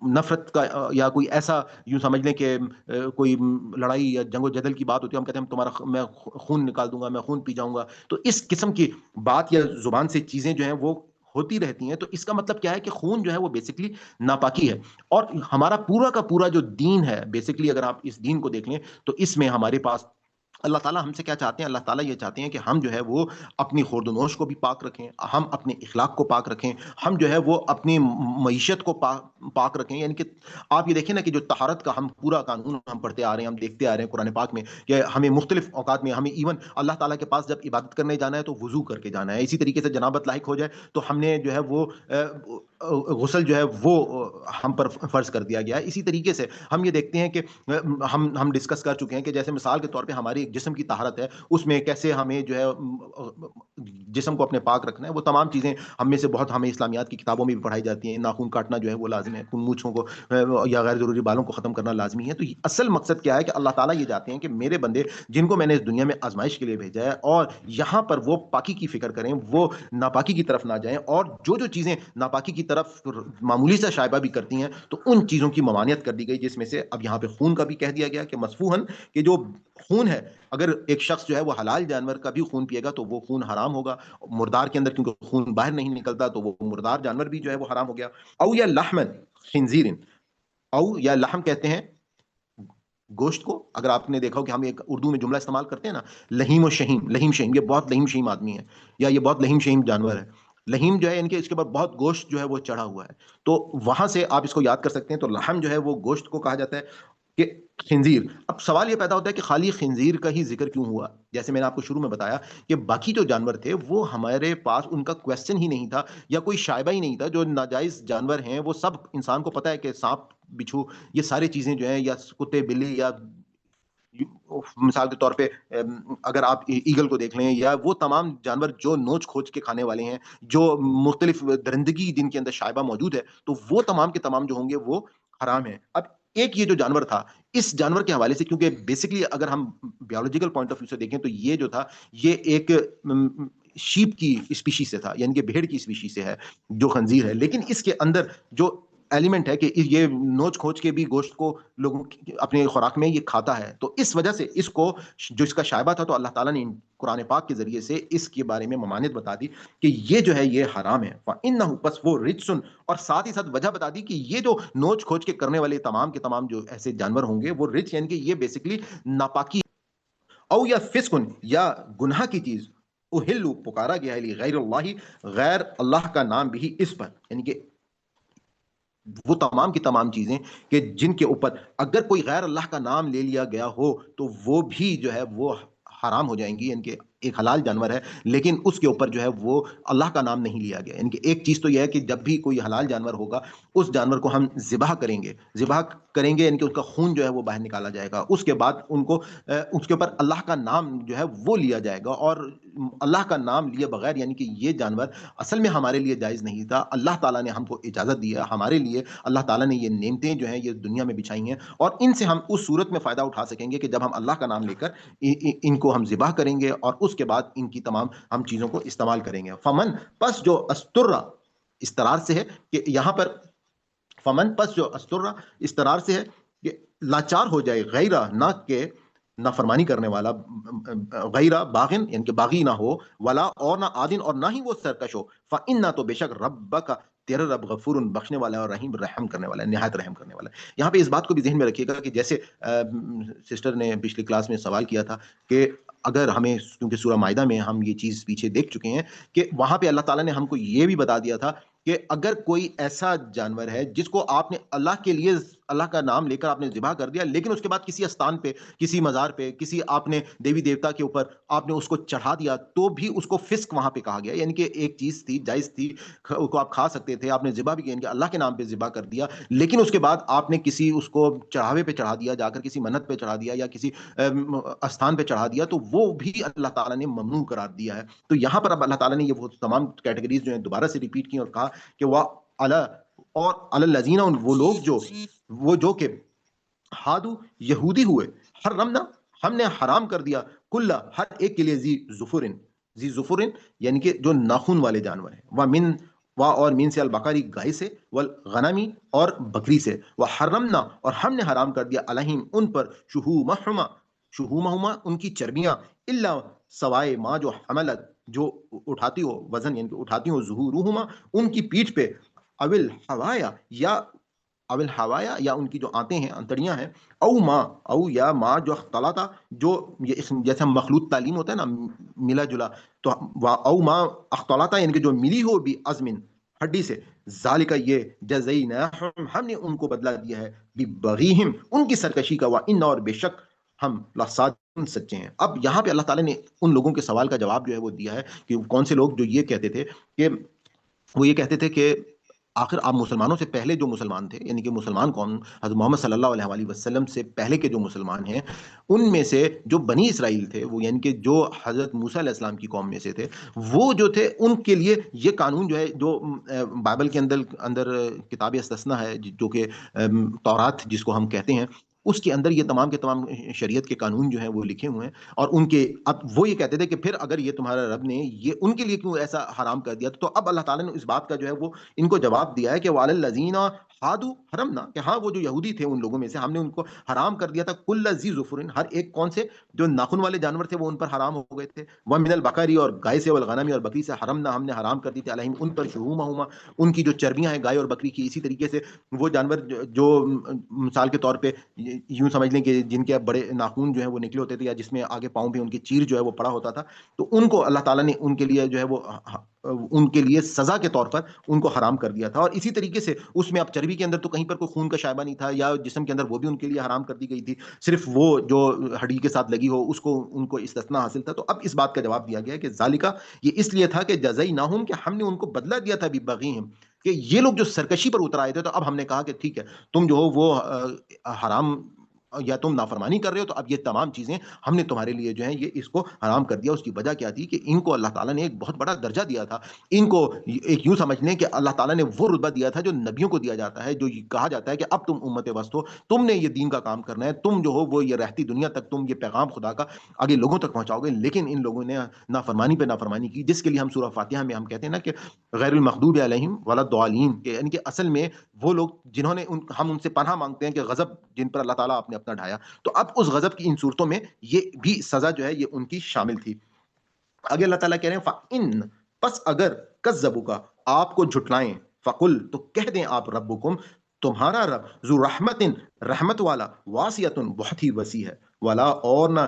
نفرت کا یا کوئی ایسا یوں سمجھ لیں کہ کوئی لڑائی یا جنگ و جدل کی بات ہوتی ہے، ہم کہتے ہیں تمہارا میں خون نکال دوں گا، میں خون پی جاؤں گا. تو اس قسم کی بات یا زبان سے چیزیں جو ہیں وہ ہوتی رہتی ہیں. تو اس کا مطلب کیا ہے کہ خون جو ہے وہ بیسکلی ناپاکی ہے. اور ہمارا پورا کا پورا جو دین ہے بیسکلی اگر آپ اس دین کو دیکھ لیں تو اس میں ہمارے پاس اللہ تعالیٰ ہم سے کیا چاہتے ہیں؟ اللہ تعالیٰ یہ چاہتے ہیں کہ ہم جو ہے وہ اپنی خورد و نوش کو بھی پاک رکھیں، ہم اپنے اخلاق کو پاک رکھیں، ہم جو ہے وہ اپنی معیشت کو پاک رکھیں. یعنی کہ آپ یہ دیکھیں نا کہ جو طہارت کا ہم پورا قانون ہم پڑھتے آ رہے ہیں، ہم دیکھتے آ رہے ہیں قرآن پاک میں کہ ہمیں مختلف اوقات میں ہمیں ایون اللہ تعالیٰ کے پاس جب عبادت کرنے جانا ہے تو وضو کر کے جانا ہے. اسی طریقے سے جنابت لاحق ہو جائے تو ہم نے جو ہے وہ غسل جو ہے وہ ہم پر فرض کر دیا گیا ہے. اسی طریقے سے ہم یہ دیکھتے ہیں کہ ہم ڈسکس کر چکے ہیں کہ جیسے مثال کے طور پہ ہماری جسم کی طہارت ہے، اس میں کیسے ہمیں جو ہے جسم کو اپنے پاک رکھنا ہے. وہ تمام چیزیں ہم میں سے بہت ہمیں اسلامیات کی کتابوں میں بھی پڑھائی جاتی ہیں. ناخن کاٹنا جو ہے وہ لازم ہے، مونچھوں کو یا غیر ضروری بالوں کو ختم کرنا لازمی ہے. تو اصل مقصد کیا ہے کہ اللہ تعالیٰ یہ چاہتے ہیں کہ میرے بندے جن کو میں نے اس دنیا میں آزمائش کے لیے بھیجا ہے اور یہاں پر وہ پاکی کی فکر کریں، وہ ناپاکی کی طرف نہ جائیں، اور جو چیزیں ناپاکی کی طرف معمولی سا شائبہ بھی کرتی ہیں تو ان چیزوں کی ممانعت کر دی گئی، جس میں سے اب یہاں پہ خون کا بھی کہہ دیا گیا کہ مسفوحن، کہ جو خون ہے اگر ایک شخص جو ہے وہ حلال جانور کا بھی خون پیے گا تو وہ خون حرام ہوگا. مردار کے اندر کیونکہ خون باہر نہیں نکلتا تو وہ مردار جانور بھی جو ہے وہ حرام ہو گیا. او یا لحمن خنزیر، او یا لحم کہتے ہیں گوشت کو. اگر آپ نے دیکھا ہو کہ ہم ایک اردو میں جملہ استعمال کرتے ہیں نا، لہیم و شہیم، لہیم شہیم، یہ بہت لہیم شہیم آدمی ہے یا یہ بہت لہیم شہیم جانور ہے. لہیم جو ہے ان کے اس کے بعد بہت گوشت جو ہے وہ چڑھا ہوا ہے، تو وہاں سے آپ اس کو یاد کر سکتے ہیں. تو لحم جو ہے وہ گوشت کو کہا جاتا ہے. کہ خنزیر، اب سوال یہ پیدا ہوتا ہے کہ خالی خنزیر کا ہی ذکر کیوں ہوا؟ جیسے میں نے آپ کو شروع میں بتایا کہ باقی جو جانور تھے وہ ہمارے پاس ان کا کویسچن ہی نہیں تھا یا کوئی شائبہ ہی نہیں تھا. جو ناجائز جانور ہیں وہ سب انسان کو پتا ہے کہ سانپ، بچھو، یہ ساری چیزیں جو ہیں، یا کتے بلی، یا مثال کے طور پہ اگر آپ ایگل کو دیکھ لیں، یا وہ تمام جانور جو نوچ کھوج کے کھانے والے ہیں، جو مختلف درندگی جن کے اندر شائبہ موجود ہے، تو وہ تمام کے تمام جو ہوں گے وہ حرام ہیں. اب ایک یہ جو جانور تھا، اس جانور کے حوالے سے، کیونکہ بیسکلی اگر ہم بیولوجیکل پوائنٹ آف ویو سے دیکھیں تو یہ جو تھا، یہ ایک شیپ کی اسپیشی سے تھا، یعنی کہ بھیڑ کی اسپیشی سے ہے جو خنزیر ہے. لیکن اس کے اندر جو ایلیمنٹ ہے کہ یہ نوچ کھوج کے بھی گوشت کو لوگوں اپنے خوراک میں یہ کھاتا ہے، تو اس وجہ سے اس کو جو اس کا شائبہ تھا، تو اللہ تعالیٰ نے قرآن پاک کے ذریعے سے اس کے بارے میں ممانعت بتا دی کہ یہ جو ہے یہ حرام ہے. فَإِنَّهُ، بس وہ رجسن، اور ساتھ ہی ساتھ وجہ بتا دی کہ یہ جو نوچ کھوج کے کرنے والے تمام کے تمام جو ایسے جانور ہوں گے وہ رجس، یعنی کہ یہ بیسکلی ناپاکی، او یا فسقن، یا گناہ کی چیز، اہلو، پکارا گیا ہے، غیر اللہ، غیر اللہ کا نام بھی اس پر، یعنی کہ وہ تمام کی تمام چیزیں کہ جن کے اوپر اگر کوئی غیر اللہ کا نام لے لیا گیا ہو تو وہ بھی جو ہے وہ حرام ہو جائیں گی. یعنی کہ ایک حلال جانور ہے لیکن اس کے اوپر جو ہے وہ اللہ کا نام نہیں لیا گیا. یعنی کہ ایک چیز تو یہ ہے کہ جب بھی کوئی حلال جانور ہوگا، اس جانور کو ہم ذبح کریں گے، یعنی کہ اس کا خون جو ہے وہ باہر نکالا جائے گا. اس کے بعد اس کے اوپر اللہ کا نام جو ہے وہ لیا جائے گا. اور اللہ کا نام لیے بغیر، یعنی کہ یہ جانور اصل میں ہمارے لیے جائز نہیں تھا، اللہ تعالیٰ نے ہم کو اجازت دی ہے، ہمارے لیے اللہ تعالیٰ نے یہ نعمتیں جو ہیں یہ دنیا میں بچھائی ہیں، اور ان سے ہم اس صورت میں فائدہ اٹھا سکیں گے کہ جب ہم اللہ کا نام لے کر ان کو ہم ذبح کریں گے اور اس کے بعد ان کی تمام ہم چیزوں کو استعمال کریں گے. فمن، پس جو استرا، استرار سے ہے کہ یہاں پر فمن، پس جو استرا استرار سے ہے کہ لاچار ہو جائے، غیرہ، نہ کہ نافرمانی کرنے والا، غیرہ باغن، یعنی کہ باغی نہ ہو، ولا، اور نہ عادن، اور نہ ہی وہ سرکش ہو. فإنہ، تو بے شک، ربک، تیرا رب، غفور، بخشنے والا ہے، اور رحیم، رحم کرنے والا ہے، نہایت رحم کرنے والا ہے. یہاں پہ اس بات کو بھی ذہن میں رکھیے گا کہ جیسے سسٹر نے پچھلی کلاس میں سوال کیا تھا کہ اگر ہمیں، کیونکہ سورہ مائدہ میں ہم یہ چیز پیچھے دیکھ چکے ہیں کہ وہاں پہ اللہ تعالیٰ نے ہم کو یہ بھی بتا دیا تھا کہ اگر کوئی ایسا جانور ہے جس کو آپ نے اللہ کے لیے، اللہ کا نام لے کر آپ نے ذبح کر دیا، لیکن اس کے بعد کسی استان پہ، کسی مزار پہ، کسی آپ نے دیوی دیوتا کے اوپر آپ نے اس کو چڑھا دیا، تو بھی اس کو فسق وہاں پہ کہا گیا. یعنی کہ ایک چیز تھی، جائز تھی، اس کو آپ کھا سکتے تھے، آپ نے ذبح بھی کیا، یعنی کہ اللہ کے نام پہ ذبح کر دیا، لیکن اس کے بعد آپ نے کسی اس کو چڑھاوے پہ چڑھا دیا، جا کر کسی منت پہ چڑھا دیا یا کسی استھان پہ چڑھا دیا، تو وہ بھی اللہ تعالیٰ نے ممنوع قرار دیا ہے. تو یہاں پر اب اللہ تعالیٰ نے یہ وہ تمام کیٹیگریز جو ہیں دوبارہ سے ریپیٹ کی اور کہا کہ وہ اور الذین، وہ لوگ جو کہ ہادو، یہودی ہوئے، حرمنا، ہم نے حرام کر دیا، کل، ہر ایک کے لیے، ذی ظفرن، یعنی کہ جو ناخن والے جانور ہیں، ومن، اور مین سے البقری، گائے سے، والغنمی، اور بکری سے، وحرمنا، اور ہم نے حرام کر دیا، علیہم، ان پر، شہومہما، ان کی چربیاں، الا، سوائے ما، جو حملت، جو اٹھاتی ہو وزن، یعنی کہ اٹھاتی ہو، ظہورہما، ان کی پیٹھ پہ، اول حوایا، یا ان کی جو آنتیں ہیں، انتڑیاں ہیں، او یا ماں، جو اختلاطا، جو جیسے ہم مخلوط تعلیم ہوتا ہے نا، ملا جلا، تو او ماں اختلاطا، یعنی کہ جو ملی ہو بھی ازمن، ہڈی سے، ذالک، یہ جزیناہم، ہم نے ان کو بدلہ دیا ہے، ببغیہم، ان کی سرکشی کا، وان، اور بے شک ہم لصادقون، سچے ہیں. اب یہاں پہ اللہ تعالیٰ نے ان لوگوں کے سوال کا جواب جو ہے وہ دیا ہے کہ کون سے لوگ جو یہ کہتے تھے کہ وہ یہ کہتے تھے کہ آخر آپ مسلمانوں سے پہلے جو مسلمان تھے، یعنی کہ مسلمان کون، حضرت محمد صلی اللہ علیہ وآلہ وسلم سے پہلے کے جو مسلمان ہیں، ان میں سے جو بنی اسرائیل تھے، وہ یعنی کہ جو حضرت موسیٰ علیہ السلام کی قوم میں سے تھے، وہ جو تھے ان کے لیے یہ قانون جو ہے، جو بائبل کے اندر کتاب استثنا ہے، جو کہ تورات جس کو ہم کہتے ہیں، اس کے اندر یہ تمام کے تمام شریعت کے قانون جو ہیں وہ لکھے ہوئے ہیں. اور ان کے اب وہ یہ کہتے تھے کہ پھر اگر یہ تمہارا رب نے یہ ان کے لیے کیوں ایسا حرام کر دیا، تو اب اللہ تعالیٰ نے اس بات کا جو ہے وہ ان کو جواب دیا ہے کہ وعلی الذین ہادو حرمنا، کہ ہاں وہ جو یہودی تھے ان لوگوں میں سے ہم نے ان کو حرام کر دیا تھا، کل ذی ظفرن، ہر ایک کون سے، جو ناخن والے جانور تھے وہ ان پر حرام ہو گئے تھے، ومن البقری، اور گائے سے، والغنمی، اور بکری سے، حرمنا، ہم نے حرام کر دی تھی، علیہم، ان پر، شہومہما، ان کی جو چربیاں ہیں گائے اور بکری کی. اسی طریقے سے وہ جانور جو مثال کے طور پہ یوں سمجھ لیں کہ جن کے بڑے ناخن جو ہیں وہ نکلے ہوتے تھے، یا جس میں آگے پاؤں بھی ان کی چیر جو ہے وہ پڑا ہوتا تھا، تو ان کو اللہ تعالیٰ نے ان کے لیے جو ہے وہ ان کے لیے سزا کے طور پر ان کو حرام کر دیا تھا. اور اسی طریقے سے اس میں اب چربی کے اندر تو کہیں پر کوئی خون کا شائبہ نہیں تھا یا جسم کے اندر وہ بھی ان کے لیے حرام کر دی گئی تھی, صرف وہ جو ہڈی کے ساتھ لگی ہو اس کو ان کو استثناء حاصل تھا. تو اب اس بات کا جواب دیا گیا کہ ذالکا یہ اس لیے تھا کہ جزیناہم کہ ہم نے ان کو بدلہ دیا تھا ببغیہم کہ یہ لوگ جو سرکشی پر اتر آئے تھے, تو اب ہم نے کہا کہ ٹھیک ہے تم جو ہو وہ حرام یا تم نافرمانی کر رہے ہو, تو اب یہ تمام چیزیں ہم نے تمہارے لیے جو ہیں یہ اس کو حرام کر دیا. اس کی وجہ کیا تھی کہ ان کو اللہ تعالیٰ نے ایک بہت بڑا درجہ دیا تھا. ان کو ایک یوں سمجھ لیں کہ اللہ تعالیٰ نے وہ رتبہ دیا تھا جو نبیوں کو دیا جاتا ہے, جو کہا جاتا ہے کہ اب تم امت وسط ہو, تم نے یہ دین کا کام کرنا ہے, تم جو ہو وہ یہ رہتی دنیا تک تم یہ پیغام خدا کا آگے لوگوں تک پہنچاؤ گے. لیکن ان لوگوں نے نافرمانی پہ نافرمانی کی, جس کے لیے ہم سورہ فاتحہ میں ہم کہتے ہیں نا کہ غیر المغضوب علیہم ولا الضالین, کہ یعنی کہ اصل میں وہ لوگ جنہوں نے ہم ان سے پناہ مانگتے ہیں کہ غضب جن پر اللہ تعالیٰ آپ نے اپنا ڈھایا, تو اب اس غضب کی ان صورتوں میں یہ بھی سزا جو ہے یہ ان کی شامل تھی. آگے اللہ تعالیٰ کہہ رہے ہیں فَإِن پس اگر کذبوک آپ کو جھٹلائیں, فقل تو کہہ دیں آپ ربکم تمہارا رب ذو رحمت رحمت والا, واسعۃ بہت ہی وسیع ہے, ولا اور نہ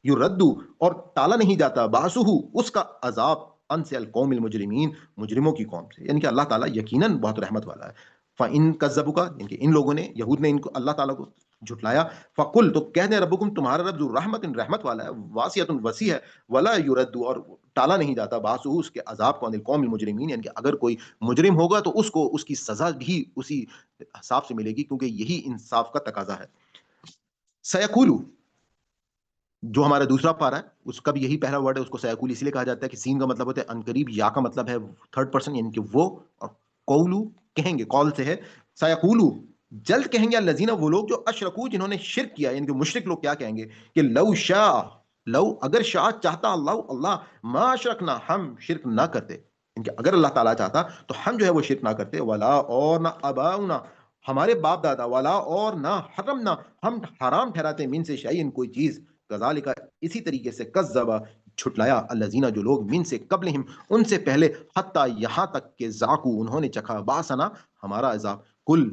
یردو اور ٹالا نہیں جاتا, باسہ اس کا عذاب ان سے القوم المجرمین مجرموں کی قوم سے, یعنی کہ اللہ تعالیٰ یقیناً بہت رحمت والا ہے. فَإِن کذبوک یعنی کہ ان لوگوں نے یہود نے ان کو اللہ تعالیٰ کو جھٹلایا, فقل تو کہہ دیں ربکم تمہارا رب ذو رحمت رحمت والا ہے, واسعۃ وسیع ہے, ولا یرد اور ٹالا نہیں جاتا, باسہ اس کے عذاب کو عن القوم المجرمین, یعنی کہ اگر کوئی مجرم ہوگا تو اس کو اس کی سزا بھی اسی حساب سے ملے گی, کیونکہ یہی انصاف کا تقاضا ہے. سیقولو جو ہمارا دوسرا پارا ہے اس کا بھی یہی پہلا ورڈ ہے, اس کو سیقول اس لیے کہا جاتا ہے کہ سین کا مطلب ہوتا ہے ان قریب, یا کا مطلب ہے تھرڈ پرسن یعنی کہ وہ, اور قولو کہیں گے, قول سے ہے. سیقولو جلد کہیں گے الذین وہ لوگ جو اشرکو جنہوں نے شرک کیا, یعنی کہ مشرک لوگ کیا کہیں گے کہ لو شاء لو اگر شاء چاہتا اللہ ما اشرکنا ہم شرک نہ کرتے, یعنی کہ اگر اللہ تعالیٰ چاہتا تو ہم جو ہے وہ شرک نہ کرتے, ولا اور نہ اباؤنا ہمارے باپ دادا, ولا اور نہ حرمنا ہم حرام ٹھہراتے من سے شیئن کوئی چیز, کذالک اسی طریقے سے کذبا جھٹلایا الذین جو لوگ من سے قبلہم ان سے پہلے, حتی یہاں تک کہ ذاقوا انہوں نے چکھا باسنا ہمارا عذاب. کل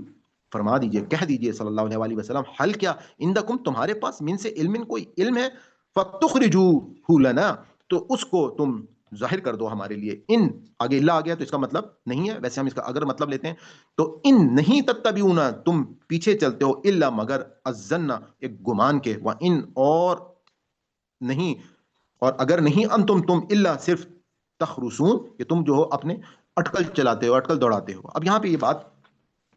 فرما دیجئے کہہ دیجئے صلی اللہ علیہ وسلم حل کیا عندکم تمہارے پاس من سے علم کوئی علم ہے, فتخرجوہ لنا تو اس کو تم ظاہر کر دو ہمارے لیے. ان آگے اللہ آ گیا تو اس کا مطلب نہیں ہے, ویسے ہم اس کا اگر مطلب لیتے ہیں تو ان نہیں تتبعون تم پیچھے چلتے ہو, الا مگر الظن ایک گمان کے, وان اور نہیں اور اگر نہیں انتم الا صرف تخرسون کہ تم جو ہو اپنے اٹکل چلاتے ہو, اٹکل دوڑاتے ہو. اب یہاں پہ یہ بات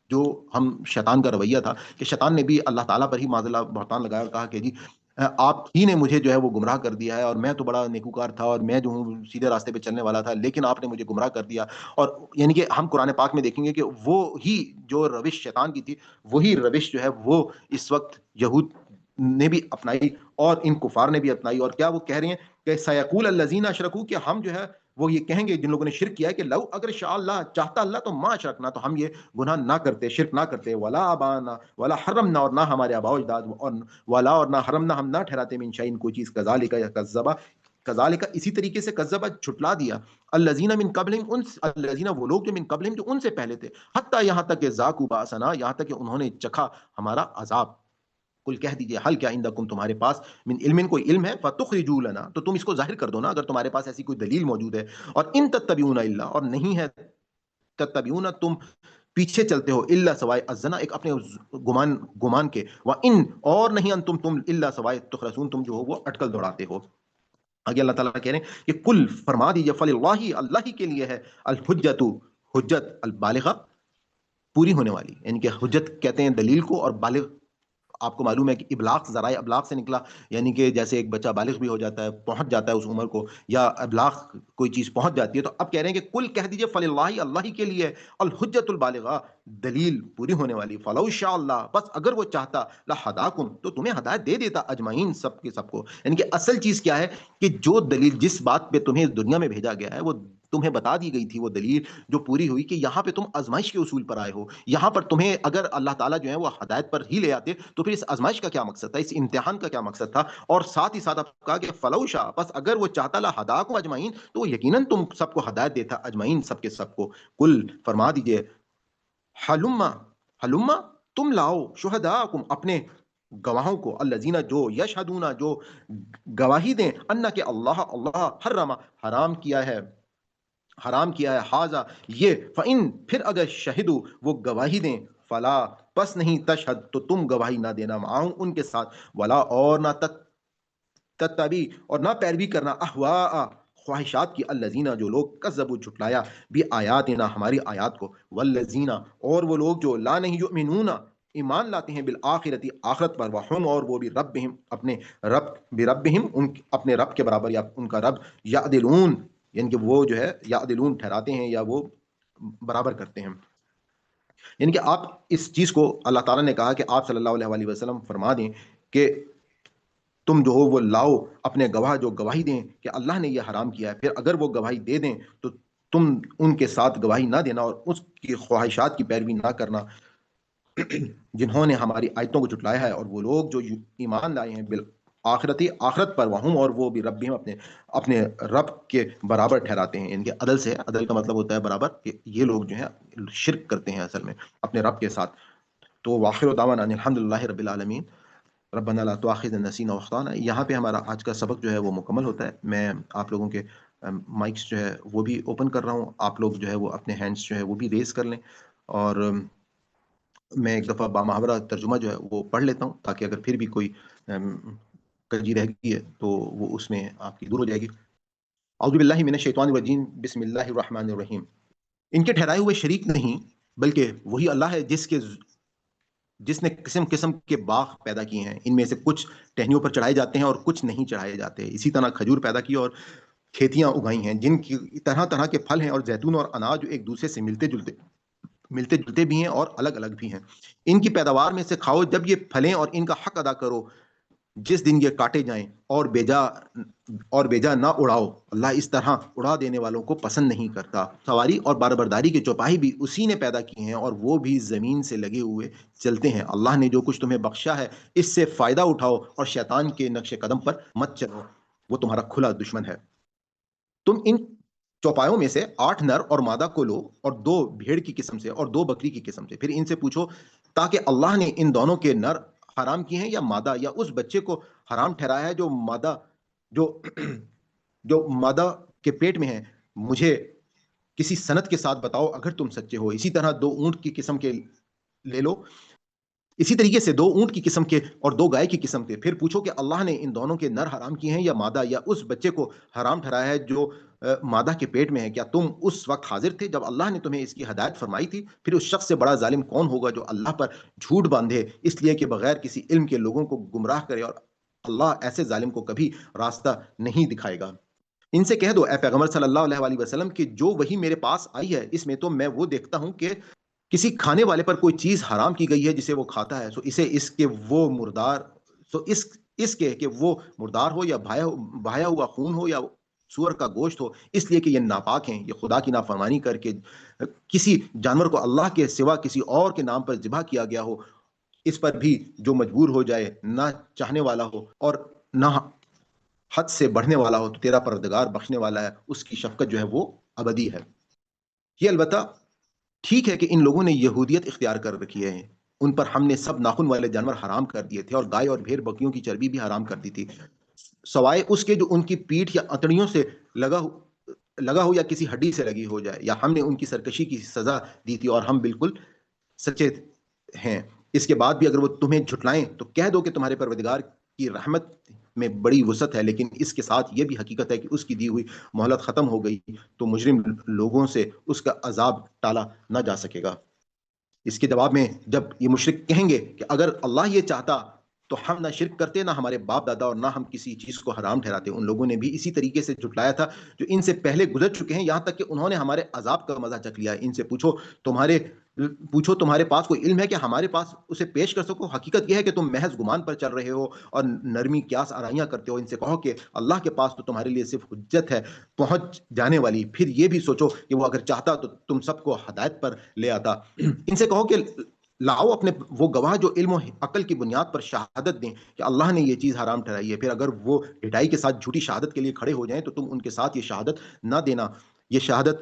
جو ہم شیطان کا رویہ تھا کہ شیطان نے بھی اللہ تعالیٰ پر ہی معاذ اللہ بہتان لگایا اور کہا کہ جی آپ ہی نے مجھے جو ہے وہ گمراہ کر دیا ہے, اور میں تو بڑا نیکوکار تھا اور میں جو ہوں سیدھے راستے پہ چلنے والا تھا, لیکن آپ نے مجھے گمراہ کر دیا. اور یعنی کہ ہم قرآن پاک میں دیکھیں گے کہ وہ ہی جو روش شیطان کی تھی وہی روش جو ہے وہ اس وقت یہود نے بھی اپنائی اور ان کفار نے بھی اپنائی. اور کیا وہ کہہ رہے ہیں کہ سیقول الذین اشرکوا کہ ہم جو ہے وہ یہ کہیں گے جن لوگوں نے شرک کیا ہے کہ لو اگر شاء اللہ چاہتا اللہ تو ما اشرکنا تو ہم یہ گناہ نہ کرتے, شرک نہ کرتے, ولا ابانا ولا حرمنا اور نہ ہمارے آباء و اجداد, اور ولا اور نہ حرمنا ہم نہ ٹھہراتے من شیء کوئی چیز, کذالک یا کذبا کذالک اسی طریقے سے کذبا جھٹلا دیا الذین من قبلہم ان الذین وہ لوگ جو من قبلہم جو ان سے پہلے تھے, حتی یہاں تک کہ ذاقوا باسنا یہاں تک کہ انہوں نے چکھا ہمارا عذاب. کل کہہ دیجئے حل کیا عندکم تمہارے پاس من علم کوئی علم ہے, فتخرجوا لنا تو تم اس کو ظاہر کر دو نا اگر تمہارے پاس ایسی کوئی دلیل موجود ہے. اور ان تتبعون الا اور نہیں ہے تتبعون تم پیچھے چلتے ہو, الا سوائے الظن ایک اپنے گمان کے, وان اور نہیں انتم تم الا سوائے تخرسون تم جو ہو وہ اٹکل دوڑاتے ہو. آگے اللہ تعالیٰ کہہ رہے ہیں کہ کل فرما دیجئے فللہ اللہ ہی کے لیے ہے الحجت حجت البالغہ پوری ہونے والی, یعنی کہ حجت کہتے ہیں دلیل کو, اور بالغ آپ کو معلوم ہے کہ ابلاغ ذرائع ابلاغ سے نکلا, یعنی کہ جیسے ایک بچہ بالغ بھی ہو جاتا ہے, پہنچ جاتا ہے اس عمر کو, یا ابلاغ کوئی چیز پہنچ جاتی ہے. تو اب کہہ رہے ہیں کہ کل کہہ دیجئے فللہ اللہ ہی کے لیے الحجت البالغہ دلیل پوری ہونے والی, فلو شاء اللہ بس اگر وہ چاہتا لہداکم تو تمہیں ہدایت دے دیتا اجمعین سب کے سب کو. یعنی کہ اصل چیز کیا ہے کہ جو دلیل جس بات پہ تمہیں دنیا میں بھیجا گیا ہے وہ تمہیں بتا دی گئی تھی, وہ دلیل جو پوری ہوئی کہ یہاں پہ تم آزمائش کے اصول پر آئے ہو, یہاں پر تمہیں اگر اللہ تعالیٰ جو ہے وہ ہدایت پر ہی لے آتے تو پھر اس آزمائش کا کیا مقصد تھا, اس امتحان کا کیا مقصد تھا. اور ساتھ ہی ساتھ آپ کہا کہ فلو شاء بس اگر وہ چاہتا لہداکم اجمعین تو وہ یقیناً تم سب کو ہدایت دیتا اجمعین سب کے سب کو. کل فرما دیجئے حلما تم لاؤ شہداءکم اپنے گواہوں کو, الذین جو یشہدون جو گواہی دیں ان کہ اللہ حرم حرام کیا ہے حرام کیا ہے، حاضہ یہ، فَإِن پھر اگر شہدو وہ گواہی دیں، فلا پس نہیں، تشہد تو تم گواہی نہ دینا، معاہم ان کے ساتھ، ولا اور نہ تتبی اور نہ پیروی کرنا، احواء خواہشات کی، الذین جو لوگ کذبوا جھٹلایا، بھی آیاتنا ہماری آیات کو، والذین اور وہ لوگ جو لا نہیں یؤمنون ایمان لاتے ہیں، بالآخرتی آخرت پر، وہم اور وہ بھی ربہم اپنے رب، بربہم ان اپنے رب کے برابر یا ان کا رب، یعدلون یعنی کہ وہ جو ہے یعدلون ٹھہراتے ہیں یا وہ برابر کرتے ہیں. یعنی کہ آپ اس چیز کو اللہ تعالیٰ نے کہا کہ آپ صلی اللہ علیہ وسلم فرما دیں کہ تم جو ہو وہ لاؤ اپنے گواہ جو گواہی دیں کہ اللہ نے یہ حرام کیا ہے، پھر اگر وہ گواہی دے دیں تو تم ان کے ساتھ گواہی نہ دینا اور اس کی خواہشات کی پیروی نہ کرنا جنہوں نے ہماری آیتوں کو جھٹلایا ہے، اور وہ لوگ جو ایمان لائے ہیں بالآخرتی آخرت پر، وہم اور وہ بھی ربہم اپنے رب کے برابر ٹھہراتے ہیں. ان کے عدل سے، عدل کا مطلب ہوتا ہے برابر، کہ یہ لوگ جو ہیں شرک کرتے ہیں اصل میں اپنے رب کے ساتھ. تو واخر دعوانا ان الحمدللہ رب العالمین، ربنا لا تؤاخذنا ان نسینا واخطانا. یہاں پہ ہمارا آج کا سبق جو ہے وہ مکمل ہوتا ہے. میں آپ لوگوں کے مائکس جو ہے وہ بھی اوپن کر رہا ہوں، آپ لوگ جو ہے وہ اپنے ہینڈس جو ہے وہ بھی ریز کر لیں، اور میں ایک دفعہ بامحاورہ ترجمہ جو ہے وہ پڑھ لیتا ہوں تاکہ اگر پھر بھی کوئی کنجی رہ گئی ہے تو وہ اس میں آپ کی دور ہو جائے گی. اعوذ باللہ من الشیطان الرجیم، بسم اللہ الرحمن الرحیم. ان کے ٹھہرائے ہوئے شریک نہیں بلکہ وہی اللہ ہے جس نے قسم قسم کے باغ پیدا کیے ہیں، ان میں سے کچھ ٹہنیوں پر چڑھائے جاتے ہیں اور کچھ نہیں چڑھائے جاتے. اسی طرح کھجور پیدا کی اور کھیتیاں اگائی ہیں جن کی طرح طرح کے پھل ہیں، اور زیتون اور اناج جو ایک دوسرے سے ملتے جلتے بھی ہیں اور الگ الگ بھی ہیں. ان کی پیداوار میں سے کھاؤ جب یہ پھلیں، اور ان کا حق ادا کرو جس دن یہ کاٹے جائیں، اور بیجا نہ اڑاؤ. اللہ اس طرح اڑا دینے والوں کو پسند نہیں کرتا. سواری اور بار برداری کے چوپاہی بھی اسی نے پیدا کی ہیں، اور وہ بھی زمین سے لگے ہوئے چلتے ہیں. اللہ نے جو کچھ تمہیں بخشا ہے اس سے فائدہ اٹھاؤ، اور شیطان کے نقش قدم پر مت چلو، وہ تمہارا کھلا دشمن ہے. تم ان چوپایوں میں سے 8 نر اور مادہ کو لو، اور 2 بھیڑ کی قسم سے اور 2 بکری کی قسم سے. پھر ان سے پوچھو تاکہ اللہ نے ان دونوں کے نر حرام کیے ہیں یا مادہ، یا اس بچے کو حرام ٹھہرایا ہے جو مادہ جو جو مادہ کے پیٹ میں ہے. مجھے کسی سند کے ساتھ بتاؤ اگر تم سچے ہو. اسی طرح 2 اونٹ کی قسم کے لے لو، اسی طریقے سے 2 اونٹ کی قسم کے اور 2 گائے کی قسم کے. پھر پوچھو کہ اللہ نے ان دونوں کے نر حرام کیے ہیں یا مادہ، یا اس بچے کو حرام ٹھہرایا ہے جو مادہ کے پیٹ میں ہے. کیا تم اس وقت حاضر تھے جب اللہ نے تمہیں اس کی ہدایت فرمائی تھی؟ پھر اس شخص سے بڑا ظالم کون ہوگا جو اللہ پر جھوٹ باندھے اس لیے کہ بغیر کسی علم کے لوگوں کو گمراہ کرے، اور اللہ ایسے ظالم کو کبھی راستہ نہیں دکھائے گا. ان سے کہہ دو اے پیغمبر صلی اللہ علیہ وسلم کہ جو وہی میرے پاس آئی ہے اس میں تو میں وہ دیکھتا ہوں کہ کسی کھانے والے پر کوئی چیز حرام کی گئی ہے جسے وہ کھاتا ہے، سو اسے اس کے کہ وہ مردار ہو، یا بہایا ہوا خون ہو، یا سور کا گوشت ہو، اس لیے کہ یہ ناپاک ہیں. یہ خدا کی نافرمانی کر کے کسی جانور کو اللہ کے سوا کسی اور کے نام پر ذبح کیا گیا ہو، اس پر بھی جو مجبور ہو جائے، نہ چاہنے والا ہو اور نہ حد سے بڑھنے والا ہو، تو تیرا پروردگار بخشنے والا ہے، اس کی شفقت جو ہے وہ ابدی ہے. یہ البتہ ٹھیک ہے کہ ان لوگوں نے یہودیت اختیار کر رکھی ہے. ان پر ہم نے سب ناخن والے جانور حرام کر دیے تھے، اور گائے اور بھیڑ بکریوں کی چربی بھی حرام کر دی تھی، سوائے اس کے جو ان کی پیٹھ یا اتڑیوں سے لگا ہو یا کسی ہڈی سے لگی ہو جائے، یا ہم نے ان کی سرکشی کی سزا دی تھی، اور ہم بالکل سچے ہیں. اس کے بعد بھی اگر وہ تمہیں جھٹلائیں تو کہہ دو کہ تمہارے پروردگار کی رحمت میں بڑی وسعت ہے، لیکن اس کے ساتھ یہ بھی حقیقت ہے کہ اس کی دی ہوئی مہلت ختم ہو گئی تو مجرم لوگوں سے اس کا عذاب ٹالا نہ جا سکے گا. اس کے جواب میں جب یہ مشرک کہیں گے کہ اگر اللہ یہ چاہتا تو ہم نہ شرک کرتے، نہ ہمارے باپ دادا، اور نہ ہم کسی چیز کو حرام ٹھہراتے. ان لوگوں نے بھی اسی طریقے سے جھٹلایا تھا جو ان سے پہلے گزر چکے ہیں، یہاں تک کہ انہوں نے ہمارے عذاب کا مزہ چکھ لیا. ان سے پوچھو تمہارے پاس کوئی علم ہے کہ ہمارے پاس اسے پیش کر سکو؟ حقیقت یہ ہے کہ تم محض گمان پر چل رہے ہو اور نرمی قیاس آرائیاں کرتے ہو. ان سے کہو کہ اللہ کے پاس تو تمہارے لیے صرف حجت ہے پہنچ جانے والی. پھر یہ بھی سوچو کہ وہ اگر چاہتا تو تم سب کو ہدایت پر لے آتا. ان سے کہو کہ لاؤ اپنے وہ گواہ جو علم و عقل کی بنیاد پر شہادت دیں کہ اللہ نے یہ چیز حرام ٹھہرائی ہے. پھر اگر وہ ڈھائی کے ساتھ جھوٹی شہادت کے لیے کھڑے ہو جائیں تو تم ان کے ساتھ یہ شہادت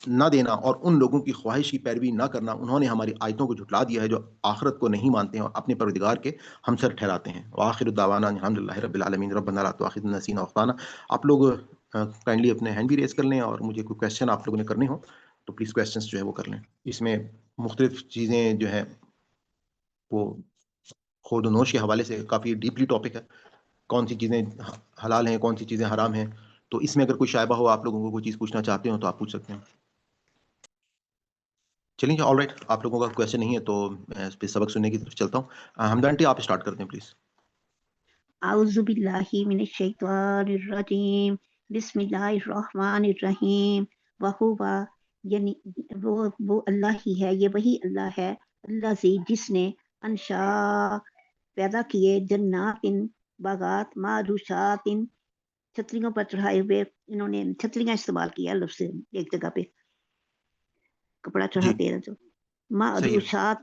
نہ دینا اور ان لوگوں کی خواہش کی پیروی نہ کرنا. انہوں نے ہماری آیتوں کو جھٹلا دیا ہے جو آخرت کو نہیں مانتے ہیں اور اپنے پروردگار کے ہمسر ٹھہراتے ہیں. وآخر دعوانا الحمدللہ رب العالمین. ربنا لا تؤاخذنا إن نسینا واخطأنا. آپ لوگ کائنڈلی اپنے ہینڈ بھی ریز کر لیں، اور مجھے کوئی کویشچن آپ لوگوں نے کرنے ہو تو پلیز کویشچنس جو ہے وہ کر لیں. اس میں مختلف چیزیں جو ہیں وہ خود و نوش کے حوالے سے کافی ڈیپلی ٹاپک ہے. کون سی چیزیں حلال ہیں، کون سی چیزیں حرام ہیں، تو اس میں اگر کوئی شائبہ ہو، آپ لوگوں کو کوئی چیز پوچھنا چاہتے ہو تو آپ پوچھ سکتے ہیں. چلیے آل رائٹ، آپ لوگوں کا کویشچن نہیں ہے تو میں اس پہ سبق سننے کی طرف چلتا ہوں. حمدہ آنٹی آپ اسٹارٹ کرتے ہیں پلیز. اعوذ باللہ من الشیطان الرجیم، بسم اللہ الرحمن الرحیم. وہوا یعنی وہ اللہ ہی ہے، یہ وہی اللہ ہے، اللہ سے جس نے انشا پیدا کیے، جنات باغات، معروشات چھتریوں پر چڑھائے ہوئے. انہوں نے چھتریاں استعمال کیا لفظ سے، ایک جگہ پہ کپڑا چڑھاتے ہیں جو معروشات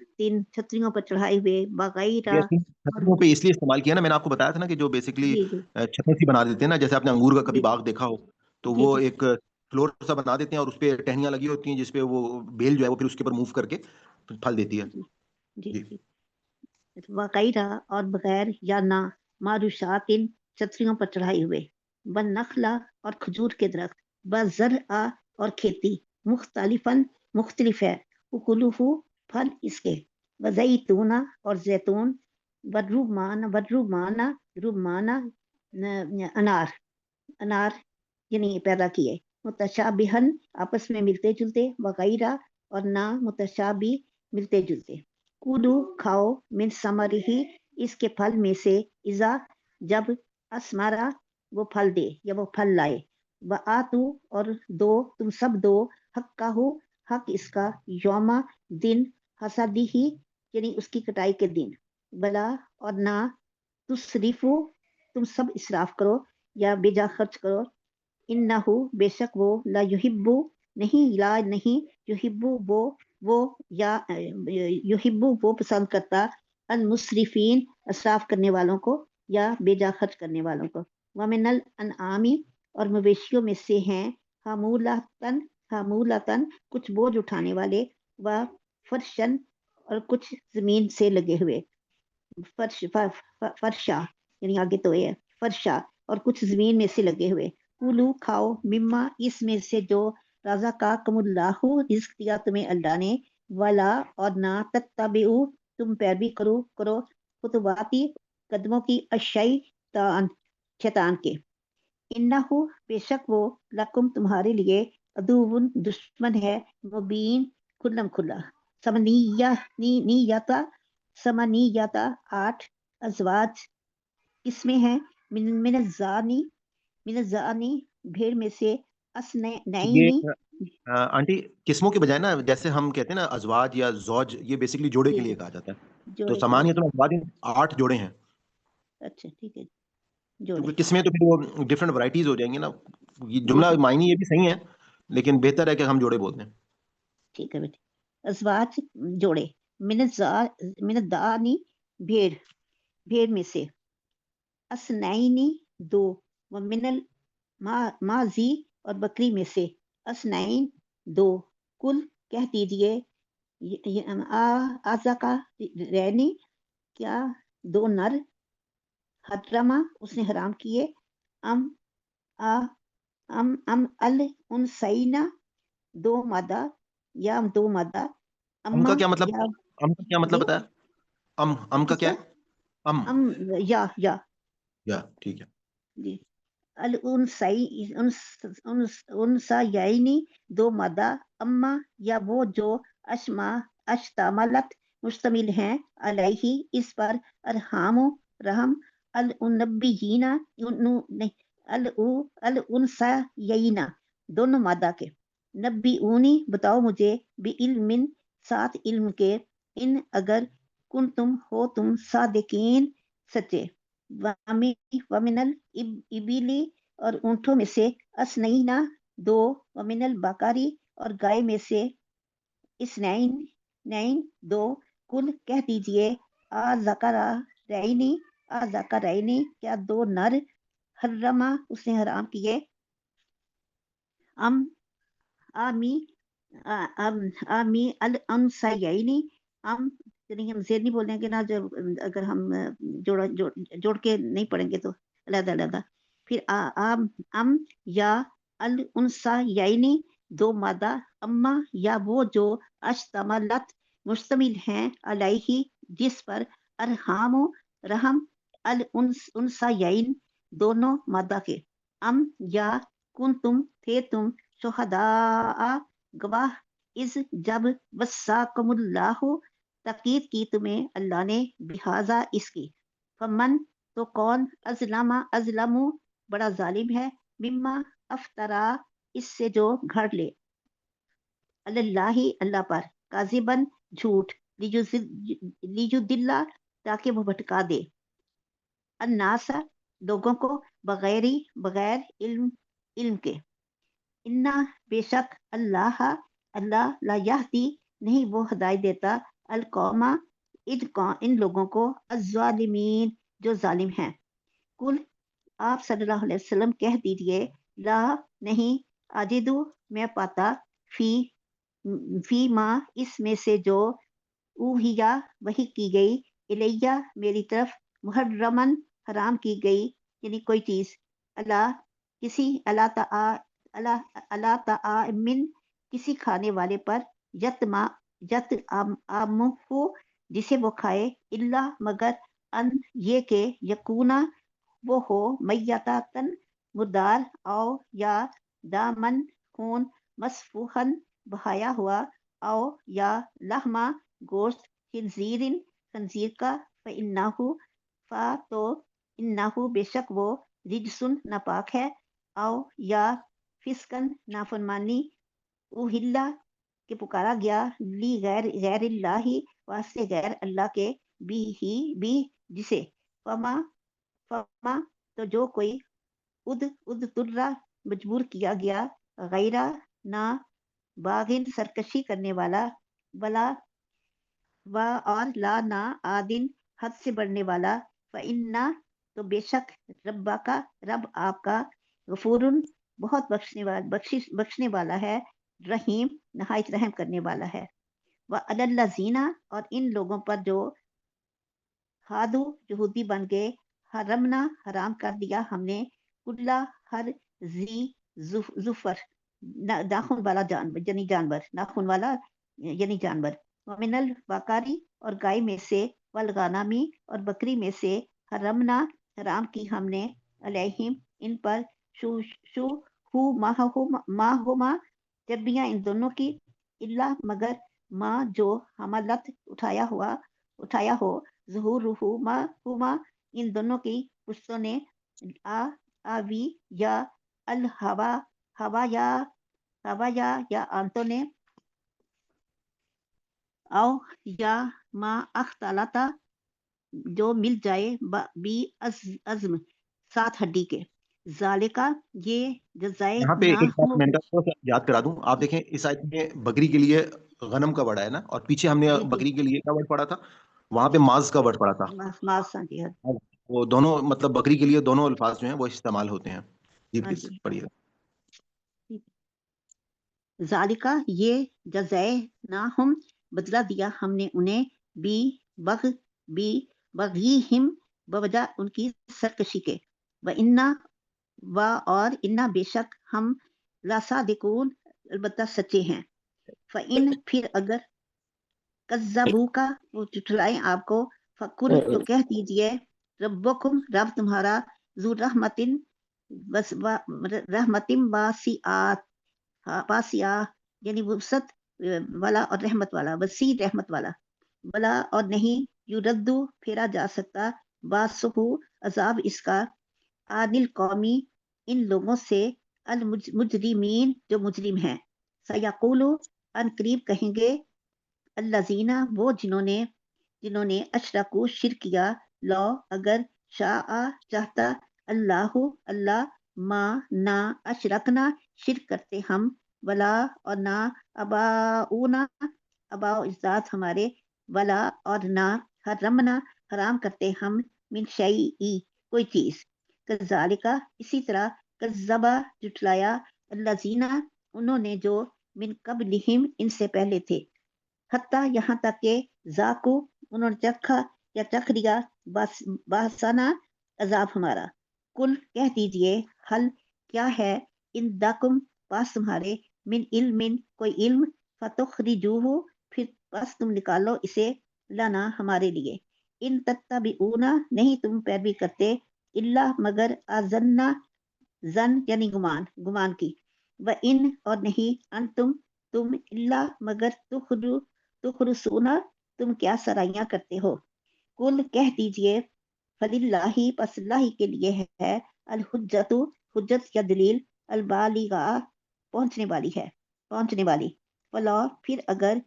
چھتریوں پر چڑھائے ہوئے، باغیرہ. چھتریوں پہ اس لیے استعمال کیا نا، میں نے آپ کو بتایا تھا نا کہ جو بیسکلی جی جی چھتیں سی بنا دیتے ہیں نا، جیسے آپ نے انگور کا کبھی جی باغ دیکھا ہو تو جی وہ جی ایک فلور سا بنا دیتے ہیں اور اس پہ ٹہنیاں لگی ہوتی ہیں جس پہ وہ بیل جو ہے وہ پھر اس کے اوپر موو کر کے پھل دیتی ہے. جی جی جی. وغیرہ اور بغیر یا نہ، معروشات چھتریوں پر چڑھائے ہوئے، بن نخلا اور کھجور کے درخت، بزرع اور کھیتی، مختلفاً مختلف ہے، اکلوہ پھل اس کے، وزیتون اور زیتون، رمان انار یعنی پیدا کیے، متشابہن آپس میں ملتے جلتے، وغیرہ اور نہ متشابہ ملتے جلتے. کولو کھاؤ، من ثمرہ اس کے پھل میں سے، اذا جب، اسمارا وہ پھل دے یا وہ پھل لائے، وآتو اور دو تم سب دو، حقہ حق اس کا، یوما دن، حسدی ہی یعنی اس کی کٹائی کے دن، بلا اور نہ، تصریفو تم سب اسراف کرو یا بیجا خرچ کرو، انہو بے شک وہ، لا یحبو نہیں، لا نہیں، یحبو وہ یا یحبو وہ پسند کرتا، المسرفین اسراف کرنے والوں کو یا بیجا خرچ کرنے والوں کو. ومن الانعام اور مویشیوں میں سے ہیں، حمولتاً کچھ بوجھ اٹھانے والے، و فرشن اور کچھ زمین سے لگے ہوئے، فرشا یعنی آگے تو ہے فرشا اور کچھ زمین میں سے لگے ہوئے. کولو کھاؤ، مما اس میں سے جو، رزقکم اللہ رزق دیا تمہیں اللہ نے، ولا اور نہ، تتبعوا تم پیروی کرو خطواتی قدموں کی، شیطان کے، انہو بے شک وہ، لکم تمہارے لیے، عدوٌ دشمن ہے، مبین کھلم کھلا. سمنیاتا 8 ازواج قسمیں ہیں، من الزانی بھیڑ میں سے، اسنینی یہ آنٹی قسموں کے بجائے نا، جیسے ہم کہتے ہیں نا ازواج یا زوج، یہ بیسکلی جوڑے کے جی لیے جی کہا جاتا ہے. تو جوڑے کے لیے. سمانیہ تو ازواج 8 جوڑے ہیں، اچھا ٹھیک ہے، جوڑے. کیونکہ قسمیں تو پھر وہ ڈفرنٹ ورائٹیز ہو جائیں گی نا. یہ جی جملہ جی معنی یہ بھی صحیح ہے، لیکن بہتر ہے کہ ہم جوڑے بولتے ہیں. ٹھیک ہے بیٹے. ازواج جوڑے، من الدانی بھیڑ میں سے، اسنینی 2، ومن الماضی اور بکری میں سے، اسنین 2. کل کہہ دیجئے، آزکا رینی کیا 2 نر، حرما اس نے حرام کیے، ام الانثیین 2 مادہ یا 2 مادہ، ام کا اما کیا مطلب، یا ام کا کیا مطلب جی بتایا؟ ام کا کس کیا کا، ہے؟ ام یا یا ٹھیک ہے. جی. الانثیین 2 مادہ، اما یا وہ جو، اشتملت مشتمل ہیں، علیہ اس پر، ارحام رحم، الانبیین الانثیین دونوں مادہ کے، نبیونی بتاؤ مجھے، بعلم ساتھ علم کے، ان اگر کن تم ہو تم صادقین سچے، ومن الابلی اور اونٹوں میں سے، اسنینا 2، ومن البقری اور گائے میں سے، اسنین 2. کل کہہ دیجئے، آذکرینی کیا 2 نر، حرما اس نے حرام کیے، آمی الانثیین یعنی ہم زیر نہیں بولیں گے نا، اگر ہم جوڑ کے نہیں پڑھیں گے تو علیحدہ علیحدہ. پھر ام یا الانسا یعنی دو مادہ، اما یا وہ جو اشتملت مشتمل ہیں علیہ جس پر، ارحام رحم الانسا یعین دونوں مادہ کے، ام یا کن تم تھے تم شہداء گواہ، از جب وصاکم اللہ تاکید کی تمہیں اللہ نے بہذا اس کی، فمن تو کون ازلم بڑا ظالم ہے، مما افطرا اس سے جو گھڑ لے، اللہ اللہ پر، کاذبن جھوٹ، لیجدل تاکہ وہ بھٹکا دے، الناس لوگوں کو، بغیر علم کے، انا بے شک اللہ لا یہدی نہیں وہ ہدایت دیتا، القوم ان لوگوں کو، الظالمین جو ظالم ہیں، کل آپ صلی اللہ علیہ وسلم کہہ دیجئے، لا نہیں، اجدو میں پاتا، فی ما اس میں سے جو اوہیا وحی کی گئی، الیہ میری طرف، محرمن حرام کی گئی، یعنی کوئی چیز، اللہ کسی، اللہ تعامن کسی کھانے والے پر، یت آمہو جسے وہ کھائے، اللہ مگر ان یہ کہ یکونا وہ ہو، میتاتن مردار، او یا دامن خون، مسفوحن بہایا ہوا، او یا لحما گوشت، خنزیر کا، تو انہو بے شک وہ، رجسن ناپاک ہے، او یا فسکن نافرمانی، اوہلا کہ پکارا گیا، لی غیر اللہ واسطے غیر اللہ کے، بھی جسے، فما تو جو کوئی، ترا مجبور کیا گیا، غیرہ نہ، باغن سرکشی کرنے والا، بلا و اور لا نہ، آدن حد سے بڑھنے والا، فإنہ تو بے شک، ربا کا رب آپ کا، غفور بہت بخشنے والا ہے، رحیم نہایت رحم کرنے والا ہے، وعلی الذین اور ان لوگوں پر جو، ہادو یہودی بن گئے، حرمنا حرام کر دیا ہم نے، کلا ہر ذی ظفر ناخن والا جانور یعنی جانور، ناخن والا یعنی جانور، ومن البقری اور گائے میں سے، والغنمی اور بکری میں سے، حرمنا حرام کی ہم نے، علیہم ان پر، شو ماہما چربیاں ان دونوں کی، اللہ مگر ماں جو حملت اٹھایا ہو، ظہورہما ان دونوں کی پشتوں نے، آوی یا ہوا یا آنتوں نے، او یا ما اختلاطا جو مل جائے، بی عزم ساتھ ہڈی کے، ذالکا یہ جزائے یہاں پہ نہ ایک بات میں یاد کرا دوں، آپ دیکھیں اس آیت میں بکری کے لیے غنم کا ورڈ ہے نا، اور پیچھے ہم نے بکری کے لیے کیا ورڈ پڑھا تھا، وہاں پہ ماز کا ورڈ پڑھا تھا، وہ دونوں مطلب بکری کے لیے دونوں الفاظ جو ہیں وہ استعمال ہوتے ہیں. جی پلیز پڑھیے. ذالکا یہ جزائے نہ ہم بدلہ دیا ہم نے انہیں، بغیہم بوجہ ان کی سرکشی کے، و اور انا بے شک ہم، لصادقون البتہ سچے ہیں، فإن پھر اگر کذبوا کا وہ جھٹلائیں آپ کو، فقل تو کہہ دیجئے، ربکم رب تمہارا، ذو رحمتن واسعہ یعنی وسعت والا اور رحمت والا، وسیع رحمت والا، بلا اور نہیں، یردو پھیرا جا سکتا، باسہو عذاب اس کا، عن القومی ان لوگوں سے، المجرمین جو مجرم ہیں، سیقولو ان قریب کہیں گے، الذین وہ جنہوں نے اشرکو شرک کیا، لو اگر، شاء چاہتا، اللہ ما نہ، اشرکنا شرک کرتے ہم، ولا اور نہ، اباؤنا اجداد ہمارے، ولا اور نہ، حرمنا حرام کرتے ہم، من شیئی کوئی چیز، کذالکا اسی طرح، کذبا جھٹلایا، الذین انہوں نے جو، من قبلہم ان سے پہلے تھے، حتیٰ یہاں تک کہ، ذاقو انہوں نے چکھا یا چکھ لیا، باسنا عذاب ہمارا، کل کہہ دیجئے حل کیا ہے اندکم پاس تمہارے من علم کوئی علم فتخرجوہ پھر پس تم نکالو اسے لنا ہمارے لیے ان تتبعون نہیں تم پیروی کرتے اللہ مگر ازنا زن یعنی گمان کی و ان اور نہیں انتم تم اللہ مگر تخرسون تم کیا سرائیاں کرتے ہو کل کہہ دیجئے فللہ پس اللہ کے لیے ہے الحجت حجت یا دلیل البالغہ پہنچنے والی فلا پھر اگر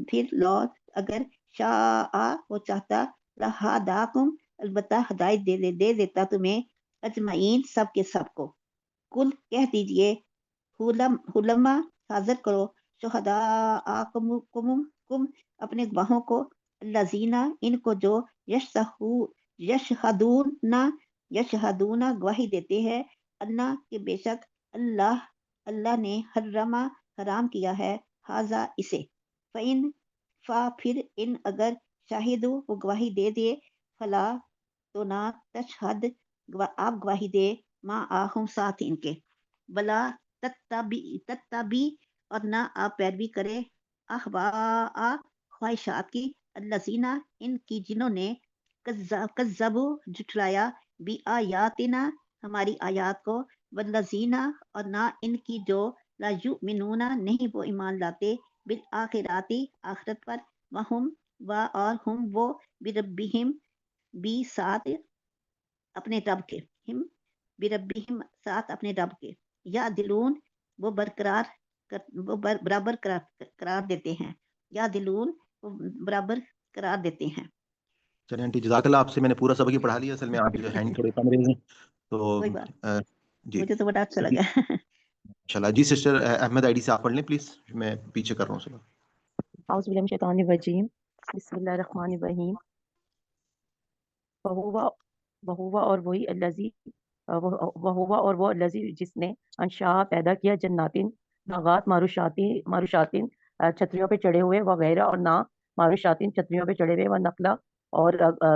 پھر لو اگر شاء وہ چاہتا لہداکم البتہ ہدایت دے دیتا تمہیں اجمعین سب کے سب کو کل کہہ دیجئے علماء حاضر کرو شہداءکم اپنے گواہوں کو الذین ان کو جو یشہدون گواہی دیتے ہیں اللہ کہ بے شک اللہ نے حرام کیا ہے ہذا اسے پھر ان اگر شاہدو وہ گواہی دے دیے فلا تو نہ تشہد آپ گواہی دے ما آہم ساتھ ان کے بلا تتبی اور نہ آپ پیروی کرے احواء خواہشات کی الذین ان کی جنہوں نے کذبوا جھٹلایا بی آیاتنا ہماری آیات کو والذین اور نہ ان کی جو لا یؤمنون نہیں وہ ایمان لاتے بالآخراتی آخرت پر وہم اور ہم وہ بربہم بھی ساتھ اپنے رب کے ہم بربہم ساتھ اپنے رب کے یا دلون وہ برابر قرار دیتے ہیں یا دلون وہ برابر قرار دیتے ہیں. چلیں آنٹی جزاک اللہ آپ سے میں نے پورا سبق ہی پڑھا لیا. اصل میں آپ جو ہینڈ تھوڑے کم رہے ہیں تو کوئی بات جی مجھے تو بڑا اچھا لگا. انشاءاللہ. جی سسٹر احمد آئی ڈی سے آپ پڑھ لیں پلیز, میں پیچھے کر رہا ہوں سب. اعوذ باللہ من الشیطان الرجیم بسم اللہ الرحمن الرحیم. وہوا اور وہی الذی وہوا اور وہ الذی جس نے انشاء پیدا کیا جناتن باغات معروشاتن چھتریوں پہ چڑھے ہوئے وغیرہ اور نہ معروشاتن چھتریوں پہ چڑھے ہوئے و نخلا اور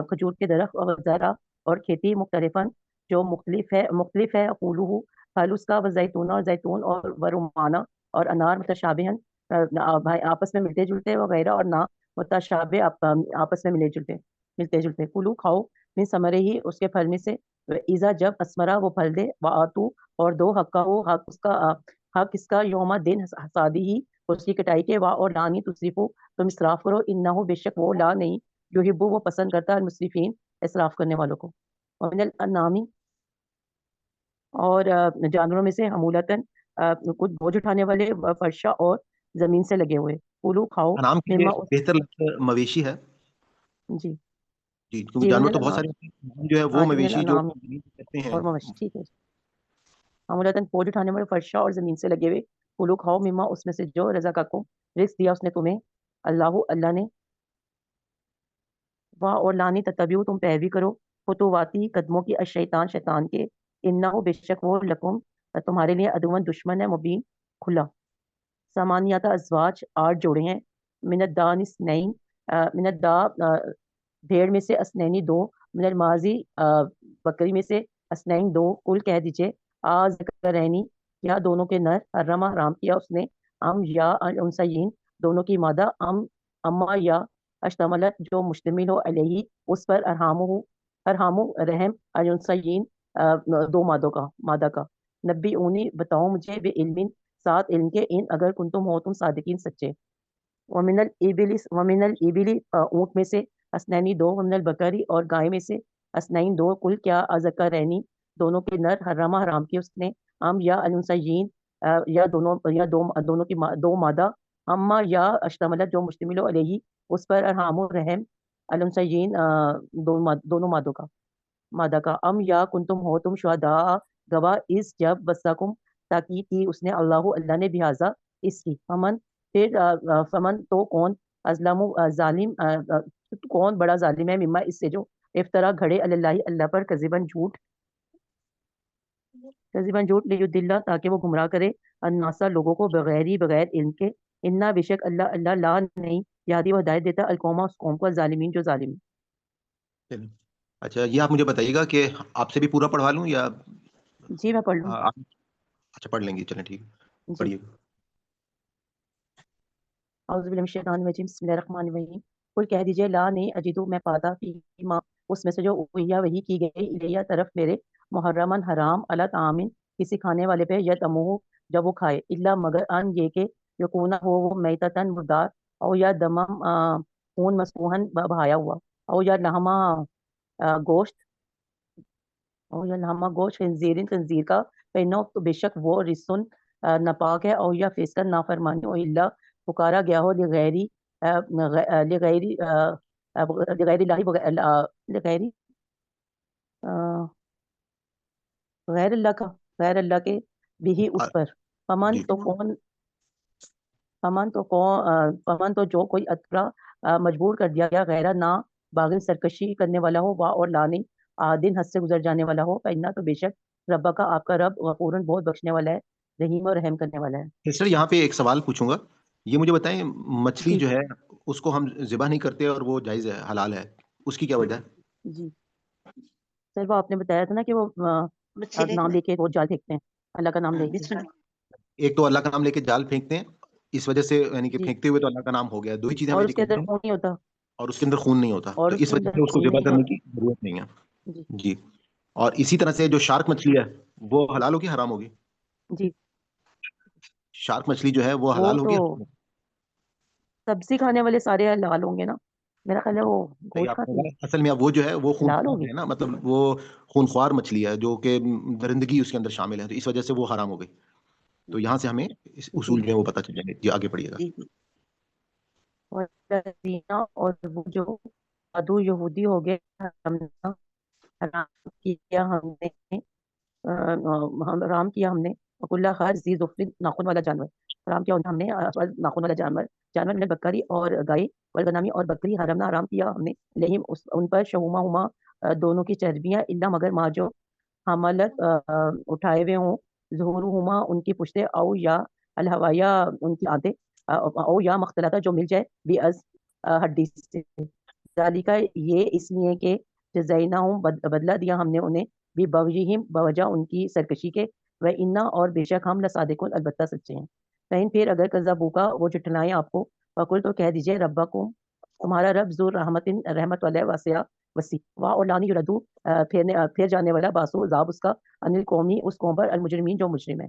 کھجور کے درخت اور زرع اور کھیتی مختلفن جو مختلف ہے قولہ پھل اس کا و زیتون اور زیتون اور ورمانہ اور انار متشابہن آپس میں ملتے جلتے وغیرہ اور نہ متشابہ آپس میں ملتے جلتے. کلو کھاؤ من ثمرہ ہی اس کے پھل میں سے ایزا جب اسمرا وہ پھل دے وآتو اور دو حقہ ہو حق اس کا یوم دن حسادی ہی اس کی کٹائی کے وا اور لانی تصریفو تم اسراف کرو انہو بے شک وہ لا نہیں یحبو وہ پسند کرتا ہے المسرفین اسراف کرنے والوں کو. ومن الانعام اور جانوروں میں سے حمولتن کچھ بوجھ اٹھانے والے فرشا اور زمین سے لگے ہوئے. کلو کھاؤ نام کے مما بہتر لفظ مویشی ہے جی جی, کیونکہ جانور تو بہت سارے جو ہے وہ مویشی جو کہتے ہیں اور مویشی ٹھیک ہے. حمولتن بوجھ اٹھانے والے فرشا اور زمین سے لگے ہوئے. کلو کھاؤ مما اس میں سے جو رزقکم رزق دیا اس نے تمہیں اللہ نے واہ اور لانی تتبیو تم پیروی کرو خطواتی قدموں کی شیطان کے انہو بے شک وہ لکم تمہارے لیے عدوان دشمن ہے مبین کھلا. سامانیات ازواج 8 جوڑے ہیں. من الدان اثنین من الدا بھیڑ میں سے اسنینی 2 من الماضی بکری میں سے اسنین 2. کل کہہ دیجئے ذکرینی یا دونوں کے نر حرم حرام کیا اس نے ام یا الانثیین دونوں کی مادہ اما یا اشتملت جو مشتمل ہو علیہ اس پر ارحام رحم الانثیین 2 مادہ کا. نبی اونی بتاؤ مجھے بے علم ساتھ علم کے ان اگر کنتم ہو تم صادقین سچے. ومن الابل اونٹ میں سے اسنینی 2 ومن البکری اور گائے میں سے اسنین 2. کل کیا ذکرینی دونوں کے نر حرم حرام کی اس نے ام یا الانثیین یا دونوں کی 2 مادہ اما یا اشتملت جو مشتمل علیہ اس پر ارحام رحم الانثیین دونوں مادہ کا. ام یا کنتم ہو تم شہداء گواہ اس جب وصاکم تاکید کی اس نے اللہ نے بہذا اس کی. فمن تو کون ازلم ظالم کون بڑا ظالم ہے مما اس سے جو افترا گھڑے اللہ پر کذباً جھوٹ لیدل تاکہ وہ گمراہ کرے الناسا لوگوں کو بغیر علم کے. انا بے شک اللہ لا نہیں یادی و ہدایت دیتا القوما اس قوم کو ظالمین جو ظالم. اچھا یہ آپ مجھے بتائیے گا کہ آپ سے بھی پورا پڑھوا لوں یا جی میں پڑھ لوں. آپ اچھا پڑھ لیں گے, چلیں ٹھیک جی. پڑھیے. اعوذ باللہ من الشیطان الرجیم بسم اللہ الرحمن الرحیم. قل کہہ دیجئے لا نہیں اجدو میں پاتا فیما اس میں سے جو اوحیا وحی کی گئی الیہ طرف میرے محرمن حرام علی طعام کسی کھانے والے پہ یتمو جب وہ کھائے الا مگر ان یہ کہ یکونا ہو وہ میتتن مردار او یا دمم خون مسفوحن بہایا ہوا او یا لحما گوشت او یا لحما گوشت خنزیر کا پہنو تو بے شک وہ رسن ناپاک ہے او یا فسقن نافرمانی او الا پکارا گیا ہو لغیری لغیری لغیر اللہ لغیری غیر اللہ کا غیر اللہ کے بھی اس پر فمن جی تو کون فمن تو جو کوئی اترا مجبور کر دیا گیا غیرہ نہ باغن سرکشی کرنے والا ہو وا اور لانی دن حد سے گزر جانے والا ہو فإنہ تو بے شک ربا کا آپ کا رب غفورن بہت بخشنے والا ہے رحیم اور رحم کرنے والا ہے. سر یہاں پہ ایک سوال پوچھوں گا, یہ مجھے بتائیں مچھلی جی جو ہے اس کو ہم ذبح نہیں کرتے اور وہ جائز ہے, حلال ہے, اس کی کیا وجہ ہے؟ جی سر وہ آپ نے بتایا تھا نا کہ وہ بچے نام لے کے وہ جال پھینکتے ہیں اللہ کا نام لے کے. بسم اللہ. ایک تو اللہ کا نام لے کے جال پھینکتے ہیں, اس وجہ سے یعنی کہ جی پھینکتے ہوئے تو اللہ کا نام ہو گیا, دو ہی چیزیں اور ہمیں اس کے دکھائی اندر ہیں, خون نہیں ہوتا اور اس کے اندر خون نہیں ہوتا, اور تو اس اس کے وجہ اندر سے اس کو خون ذبح نہیں کرنے ہوتا. کی ضرورت نہیں ہے. جی جی, اور اسی طرح سے جو شارک مچھلی ہے وہ حلال ہوگی حرام ہوگی؟ جی شارک مچھلی جو ہے وہ وہ حلال تو ہوگی. سبزی کھانے والے سارے لال ہوں گے نا میرا خیال ہے وہ صحیح گوشت آپ نے کھاتی ہے بولا. اصل میں اب وہ جو ہے وہ لال خونخوار ہوگی. ہے نا, مطلب وہ خونخوار مچھلی ہے جو کہ درندگی اس کے اندر شامل ہے, تو اس وجہ سے وہ حرام ہو گئی. تو یہاں سے ہمیں اس جی اصول جو ہے وہ پتہ چل جائیں گے. جی آگے پڑھیے گا. جی جی اور زینا اور وہ جو ادو یہودی ہو گئے ہم نے حرام کیا ہم نے حرام کیا ہم نے وکلا خیر ذی ظفر ناخن والا جانور حرام کیا ہم نے ناخن والا جانور میں بکری اور گائے والغنامی اور بکری حرام کیا ہم نے لہم ان پر شہوما ہما دونوں کی چربیاں الا مگر ماں جو حملت اٹھائے ہوئے ہوں ظہورہما ان کی پشتے او یا الہوایا ان کی آنتیں او یا مختلطہ جو مل جائے بھی از ہڈی سے ذالکہ یہ اس لیے کہ جزیناہم بدلہ دیا ہم نے انہیں بھی بغیہم بوجہ ان کی سرکشی کے و انا اور بے شک ہم لصادقون البتہ سچے ہیں. فإن پھر اگر کذبوک وہ جھٹلائیں آپ کو فقل تو کہہ دیجئے ربکم تمہارا رب ذو رحمت والا واسعہ وسیع وا اور لانی یردو پھر جانے والا باسو عذاب اس کا انل قومی اس قوم پر المجرمین جو مجرم ہے.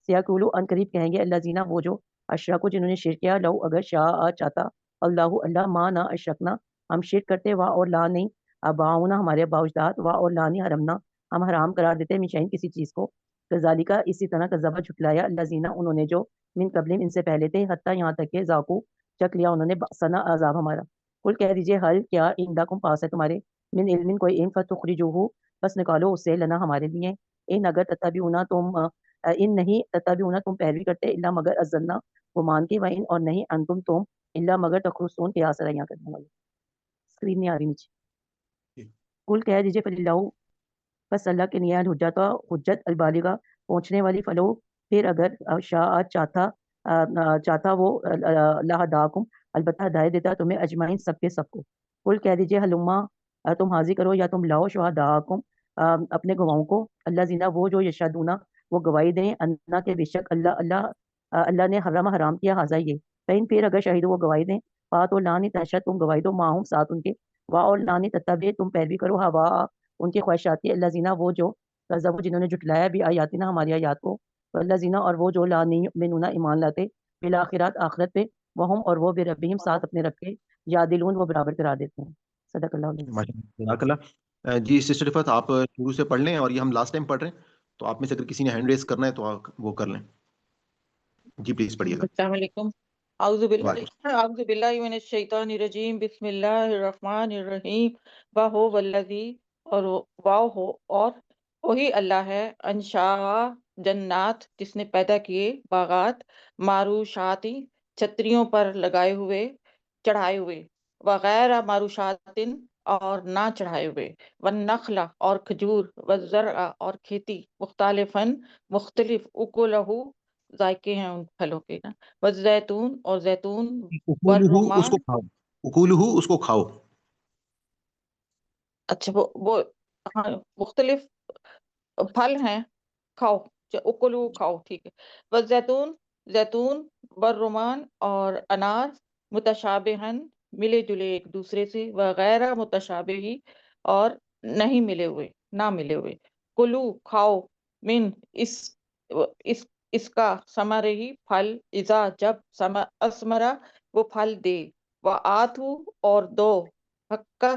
سیقولو ان قریب کہیں گے اللہ زینا وہ جو اشرکو جنہوں نے شرک کیا لو اگر شاء چاہتا اللہ ما نہ اشرکنا ہم شرک کرتے وا اور لا نہیں اباؤنا ہمارے ابا اجداد وا اور لانی حرمنا ہم حرام قرار دیتے مشین کسی چیز کو کذالکا اسی طرح کذبت جھٹلایا اللہ زینا انہوں نے جو من قبل ان سے پہلے تھے حتیٰ یہاں تک کہ ذاقو چک لیا انہوں نے سنا عذاب ہمارا. کل کہہ دیجئے حل کیا عندکم پاس ہے تمہارے من علم کوئی علم فتخرجوہ بس نکالو اسے لنا ہمارے لیے ان اگر تتبعونا تم ان نہیں تتبعونا تم پیروی کرتے الا مگر الظن گمان کی و ان اور نہیں انتم تم الا مگر تخرصون قیاس رائیاں کرنے والے. اسکرین نہیں آ رہی نیچے. کل کہہ دیجئے فللہ بس اللہ کے نیان حجت البالغہ پہنچنے والی فلو پھر اگر شاء چاہتا وہ لہداکم البتہ ہدایت دیتا تمہیں اجمعین سب کے سب کو. کل کہہ دیجئے حلما تم حاضر کرو یا تم لاؤ شہداکم اپنے گواہوں کو اللہ زینا وہ جو یشہدونا وہ گواہی دیں انا کے بے شک اللہ نے حرام کیا حاضر یہ. فإن پھر اگر شہید وہ گواہی دیں فاتو لانی تشہد تم گواہی دو ماہم ساتھ ان کے وا اور لانی تتبع تم پیروی کرو ہوا ان کی خواہشات کی اللہ زینا وہ جو کذبوا جنہوں نے جھٹلایا بھی آیاتنا ہماری آیات کو اللہ زینا اور وہ جو لا یؤمنون ایمان لاتے بالآخرات آخرت پہ وہم اور وہ بربہم ساتھ اپنے رب کے یادلون وہ برابر قرار دیتے ہیں. صدق اللہ علیہ. جزاک اللہ. جی سسٹر رفعت آپ شروع سے پڑھ لیں, اور یہ ہم لاسٹ ٹائم پڑھ رہے ہیں, تو آپ میں سے اگر کسی نے ہینڈ ریز کرنا ہے تو وہ کر لیں. جی پلیز پڑھیے گا. السلام علیکم. اعوذ باللہ من الشیطان الرجیم بسم اللہ الرحمن الرحیم. واہو والذی اور واو ہو اور وہی اللہ ہے انشاء جنات جس نے پیدا کیے باغات معروشاتی چھتریوں پر لگائے ہوئے چڑھائے ہوئے وغیر معروشاتن اور نہ چڑھائے ہوئے والنخل اور کھجور والزرع اور کھیتی مختلفاً مختلف اکلہ ذائقے ہیں ان پھلوں کے نا والزیتون اور زیتون اکولہ اس والرمان کو کھاؤ, اکولہ اس کو کھاؤ. اچھا وہ ہاں مختلف پھل ہیں، کھاؤ، اکلو کھاؤ، ٹھیک ہے. والزیتون، زیتون، والرمان اور انار، متشابہن ملے جلے ایک دوسرے سے، وغیرہ متشابہی اور نہیں ملے ہوئے، نہ ملے ہوئے. کلو کھاؤ، من اس کا ثمرہ ہی پھل، اذا جب اسمرا وہ پھل دے، وآتو اور دو، حقہ،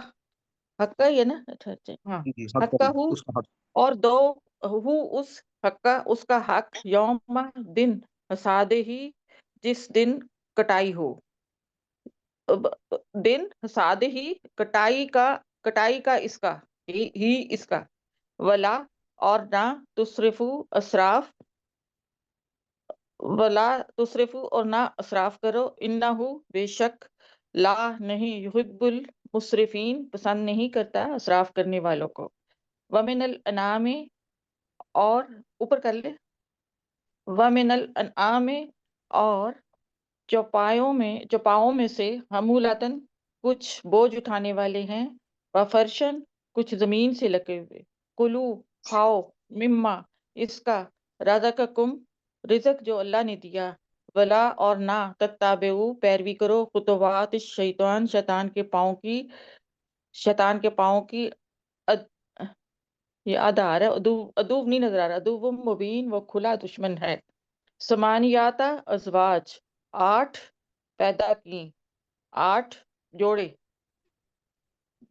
حقہ یہ نا، اچھا ہاں، جی حق حقہ ہو اس کا حق. اور دو، ہو اس حقہ اس کا حق، یوم دن، حسادہ ہی جس دن کٹائی ہو، دن حسادہ ہی کٹائی کا اس کا، ہی اس کا. ولا اور نہ تصرفو اسراف، ولا تصرفو اور نہ اسراف کرو، انہو بے شک، لا نہیں، یحب المسرفین پسند نہیں کرتا اسراف کرنے والوں کو. ومن الانعام اور اوپر کر لے، ومن الانعام اور چوپاؤں میں سے، حمولتن کچھ بوجھ اٹھانے والے ہیں، وفرشن کچھ زمین سے لگے ہوئے. کلو کھاؤ، مما اس کا، رزقکم رزق جو اللہ نے دیا، ولا اور نہ تتبعوا پیروی کرو، خطوات الشیطان شیطان کے پاؤں کی اد- یہ آدھا آ رہا ہے، ادوب نہیں نظر آ رہا، ادوب مبین وہ کھلا دشمن ہے. سمانیاتا ازواج 8 پیدا کی، 8 جوڑے.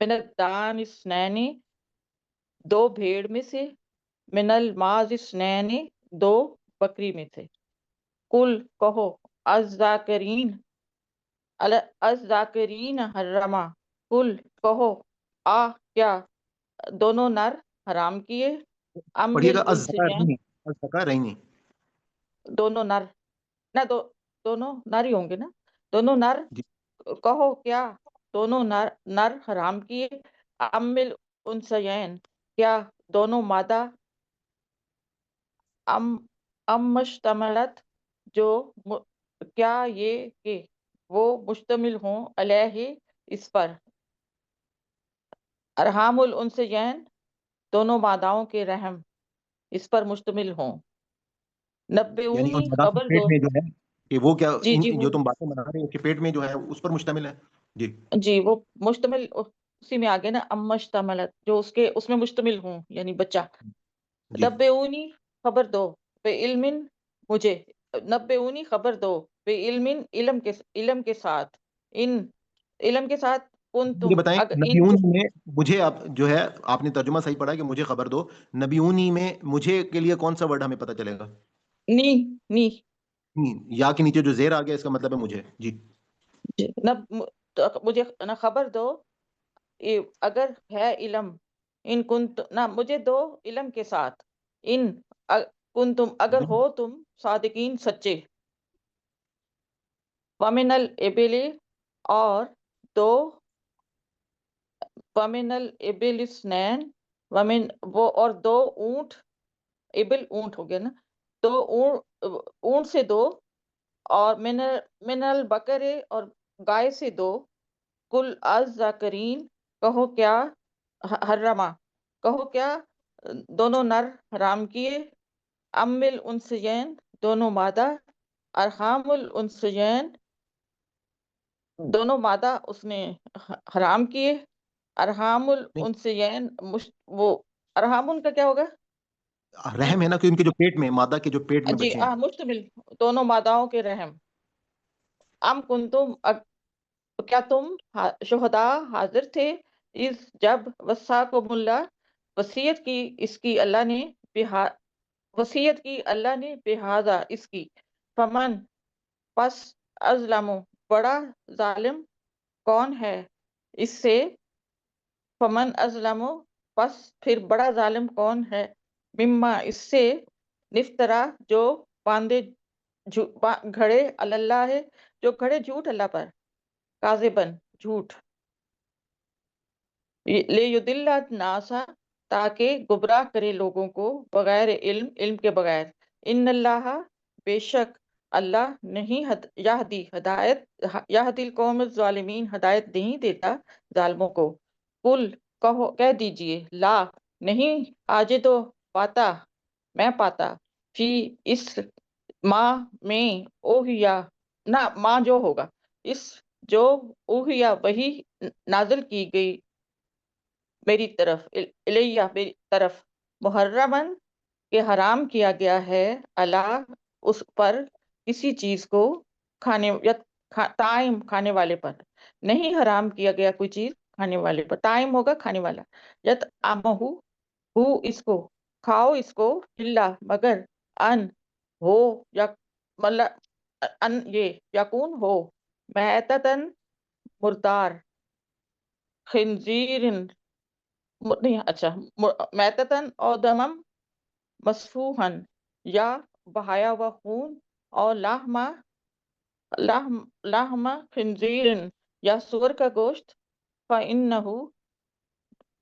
من الدان اثنین 2 بھیڑ میں سے، من الماز اثنین 2 بکری میں سے. کل کہو، الذاکرین حرما، کل کہو، کیا دونوں نر حرام کیے، ام پڑھیے گا للانثیین الذکرین. دونوں نر، نہ دونوں نر ہی ہوں گے نا، دونوں نر، جی کہو کیا دونوں نر حرام کیے، ام الانثیین کیا دونوں مادہ، ام مشتملت جو کیا یہ کہ وہ مشتمل ہوں، علیہ اس پر، ارحام الانثیین دونوں ماداؤں کے رحم اس پر مشتمل ہوں. یعنی نبئونی اس مادہ کے خبر پیٹ دو. میں جو ہے کہ وہ کیا جی جی جو تم باتیں بنا رہے ہو اس کے پیٹ میں جو ہے اس پر مشتمل ہے. جی جی وہ مشتمل اسی میں آگے نا، مشتملت جو اس میں مشتمل ہوں یعنی بچہ. جی نبئونی خبر دو، بے علم مجھے، نبئونی خبر دو، بے علم کے ساتھ، علم کے ساتھ، کن یہ تم بتائیں نبیونی میں مجھے آپ جو ہے آپ نے ترجمہ صحیح پڑھا کہ مجھے خبر دو. نبیونی میں مجھے کے لیے کون سا ورڈ ہمیں پتہ چلے گا؟ نی نی یا کے نیچے جو زیر آ گیا اس کا مطلب ہے مجھے. جی مجھے نہ خبر دو، اگر ہے علم، ان کن نہ مجھے دو علم کے ساتھ، ان کن تم اگر ہو تم صادقین سچے. ومن الابل اور دو، ومن الابل اثنین، ومن وہ اور دو اونٹ، ابل اونٹ ہو گیا نا، دو اونٹ سے دو، اور من البقر اور گائے سے دو، کل الذکرین کہو کیا، حرما کہو کیا دونوں نر حرام کیے، ام الانثیین دونوں مادہ، ارحام الانثیین دونوں مادہ اس نے حرام کیے، ارحام الانثیین وہ ارحام ان کا کیا ہوگا؟ رحم ہے نا کہ ان کے جو پیٹ میں مادہ کے جو پیٹ میں جی بچے ہیں. مشتمل دونوں ماداؤں کے رحم. ام کنتم کیا تم شہداء حاضر تھے، اس جب وصاکم اللہ وصیت کی اس کی اللہ نے، وصیت کی اللہ نے بہذا اس کی، فمن پس ازلم بڑا ظالم کون ہے اس سے، فمن ازلم پس پھر بڑا ظالم کون ہے، مما اس سے، نفترا جو باندھے گھڑے اللہ ہے، جو گھڑے جھوٹ اللہ پر، کاذبن جھوٹ، لیدل الناس تاکہ گمراہ کرے لوگوں کو، بغیر علم کے بغیر، ان اللہ بے شک اللہ نہیں یہدی القوم الظالمین ہدایت نہیں دیتا ظالموں کو. قل کہہ دیجئے لا نہیں آج تو پاتا میں پاتا فی اس ماں میں اوہیا نہ ماں جو ہوگا اس جو اوہیا وہی نازل کی گئی میری طرف الیہ میری طرف محرمن کہ حرام کیا گیا ہے اللہ اس پر کسی چیز کو کھانے یا تائم کھانے والے پر نہیں حرام کیا گیا کوئی چیز کھانے والے پر تائم ہوگا کھانے والا یت آمہو ہو اس کو کھاؤ اس کو اللہ مگر ان ہو یا مطلب ان یہ یکون ہو میتتن مردار خنزیر نہیں اچھا میتتن اور دمم مسفوحن یا بہایا ہوا خون اور لحم خنزیر یا سور کا گوشت فإنہ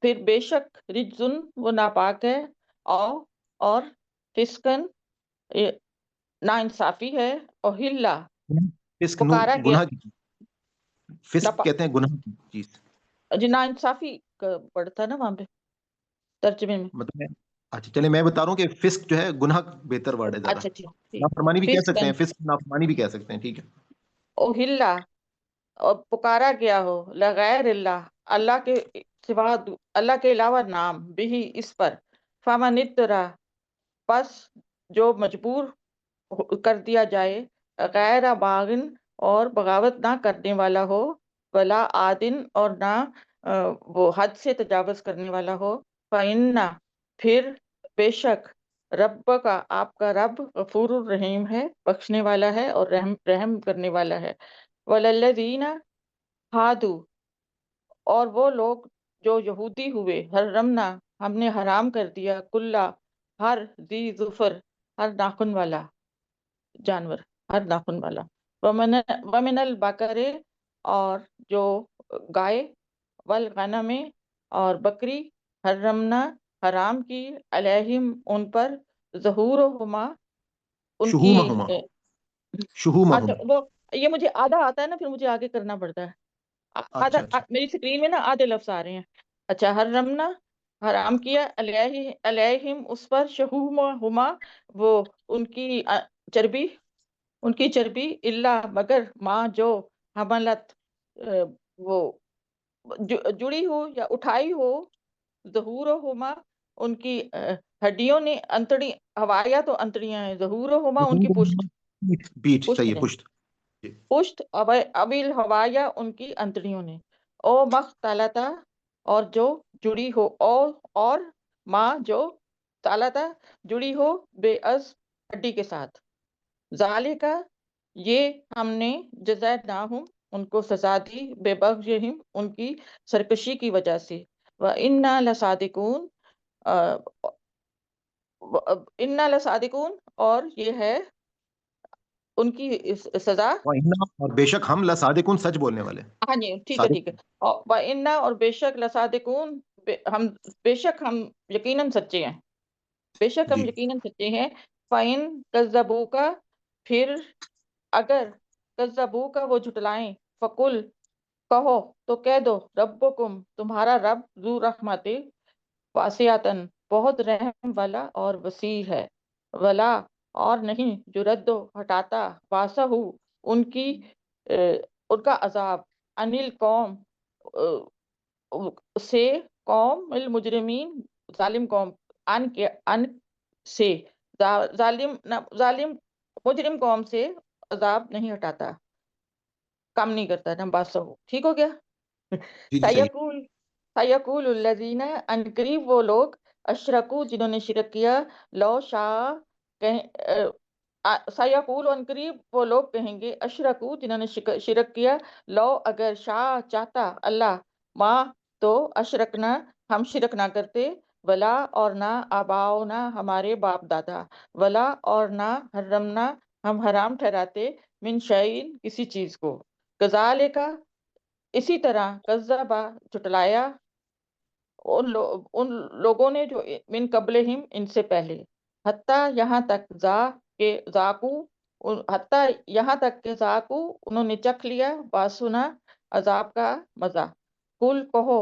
پھر بے شک رجزن وہ ناپاک ہے اور فسقن ناانصافی ہے اور ہلا فسق پکارا گیا گناہ کی چیز، فسق کہتے ہیں گناہ کی چیز، جی ناانصافی کا پڑھتا نا وہاں پہ ترجمے میں مطلب اچھا چلے میں بتا رہا ہوں کہ فسق جو ہے گناہ بہتر ورڈ ہے زیادہ، اچھا ٹھیک نافرمانی بھی کہہ سکتے فسقن ہیں، فسق نافرمانی بھی کہہ سکتے ہیں، ٹھیک ہے. او ہلا اور پکارا گیا ہو لغیر اللہ اللہ کے سوا اللہ کے علاوہ نام بھی اس پر فمن اترا پس جو مجبور کر دیا جائے غیر باغن اور بغاوت نہ کرنے والا ہو ولا عادن اور نہ وہ حد سے تجاوز کرنے والا ہو فإنہ پھر بے شک رب کا آپ کا رب غفور الرحیم ہے بخشنے والا ہے اور رحم کرنے والا ہے وللذین ہادو اور وہ لوگ جو یہودی ہوئے حرمنا ہم نے حرام کر دیا کلا ہر ذی ظفر ہر ناخن والا جانور ہر ناخن والا ومن البقر اور جو گائے والغنم اور بکری حرمنا حرام کی علیہم ان پر ظہورہما ان کی شہومہما شہومہم، اچھا وہ یہ مجھے آدھا آتا ہے نا پھر مجھے آگے کرنا پڑتا ہے آدھا اچھا اچھا میری سکرین میں نا آدھے لفظ آ رہے ہیں اچھا حرمنا حرام کیا علیہم اس پر شہومہما وہ ان کی چربی ان کی چربی اللہ مگر ماں جو حملت وہ جڑی ہو یا اٹھائی ہو ظہورہما ان کی ہڈیوں نے انتڑی ہوایا تو انتڑیاں ہیں ظہورہما ان کی پشت پیٹھ پشت صحیح ہے، نے پشت. پشت ابل ہوایا ان کی انتڑیوں نے او مختلطہ اور جو جڑی ہو اور ماں جو تالتا جڑی ہو بے از ہڈی کے ساتھ ذالکا یہ ہم نے جزعناہم ان کو سزا دی بے بغیہم ان کی سرکشی کی وجہ سے وَإِنَّا لَصَادِقُونَ اِنَّا لَصَادِقُونَ اور یہ ہے ان کی سزا وَإِنَّا اور بے شک ہم لصادقون سچ بولنے والے، ہاں جی ٹھیک ہے صادق. ٹھیک ہے وَإِنَّا اور بے شک لَصَادِقُونَ بے شک ہم یقیناً سچے ہیں بے شک ہم جی یقیناً سچے ہیں فَإِن كَذَّبُوكَ پھر اگر کذبوک وہ جھٹلائیں فقل کہو تو کہہ دو ربکم تمہارا رب ذو رحمت واسعتن بہت رحم والا اور وسیع ہے ولا اور نہیں جرد ہٹاتا واسہ ان کی ان کا عذاب انل قوم سے قوم المجرمین ظالم قوم ان سے ظالم مجرم قوم سے عذاب نہیں ہٹاتا کم نہیں کرتا نمباسہ ٹھیک ہو گیا جی جی صحیح. سیقول الذین ان قریب وہ لوگ اشرکو جنہوں نے شرک کیا لو شاء سیقول ان قریب وہ لوگ کہیں گے اشرکو جنہوں نے شرک کیا لو اگر شاء چاہتا اللہ ما تو اشرکنا ہم شرک نہ کرتے ولا اور نہ آباؤنا ہمارے باپ دادا ولا اور نہ حرمنا ہم حرام ٹھہراتے من شعین کسی چیز کو کذالک اسی طرح کذبا جھٹلایا ان لوگوں نے جو من قبلہم ان سے پہلے حتیٰ یہاں تک ذاقو انہوں نے چکھ لیا باسنا عذاب کا مزہ کل کہو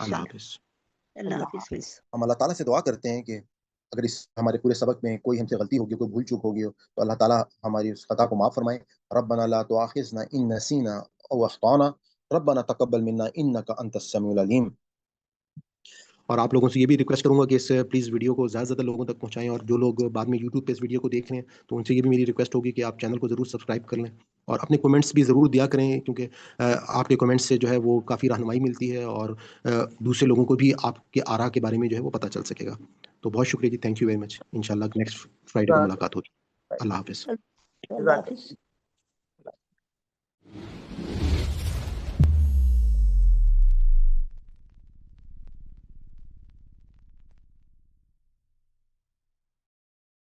اللہ حافظ. اللہ اللہ حافظ. حافظ. ہم اللہ تعالیٰ سے دعا کرتے ہیں کہ اگر اس ہمارے پورے سبق میں کوئی ہم سے غلطی ہوگی، کوئی بھول چوک ہوگی تو اللہ تعالیٰ ہماری اس خطا کو معاف فرمائے. ربنا لا تؤاخذنا ان نسینا او اخطانا ربنا تقبل منا انک انت السمیع العلیم. اور آپ لوگوں سے یہ بھی ریکویسٹ کروں گا کہ اس پلیز ویڈیو کو زیادہ سے زیادہ لوگوں تک پہنچائیں، اور جو لوگ بعد میں یوٹیوب پہ اس ویڈیو کو دیکھ رہے ہیں تو ان سے یہ بھی میری ریکویسٹ ہوگی کہ آپ چینل کو ضرور سبسکرائب کر لیں اور اپنے کمنٹس بھی ضرور دیا کریں، کیونکہ آپ کے کمنٹس سے جو ہے وہ کافی رہنمائی ملتی ہے اور دوسرے لوگوں کو بھی آپ کے آراء کے بارے میں جو ہے وہ پتہ چل سکے گا. تو بہت شکریہ جی، تھینک یو ویری مچ. انشاءاللہ نیکسٹ فرائیڈے کو ملاقات ہوگی. اللہ حافظ. اللہ حافظ.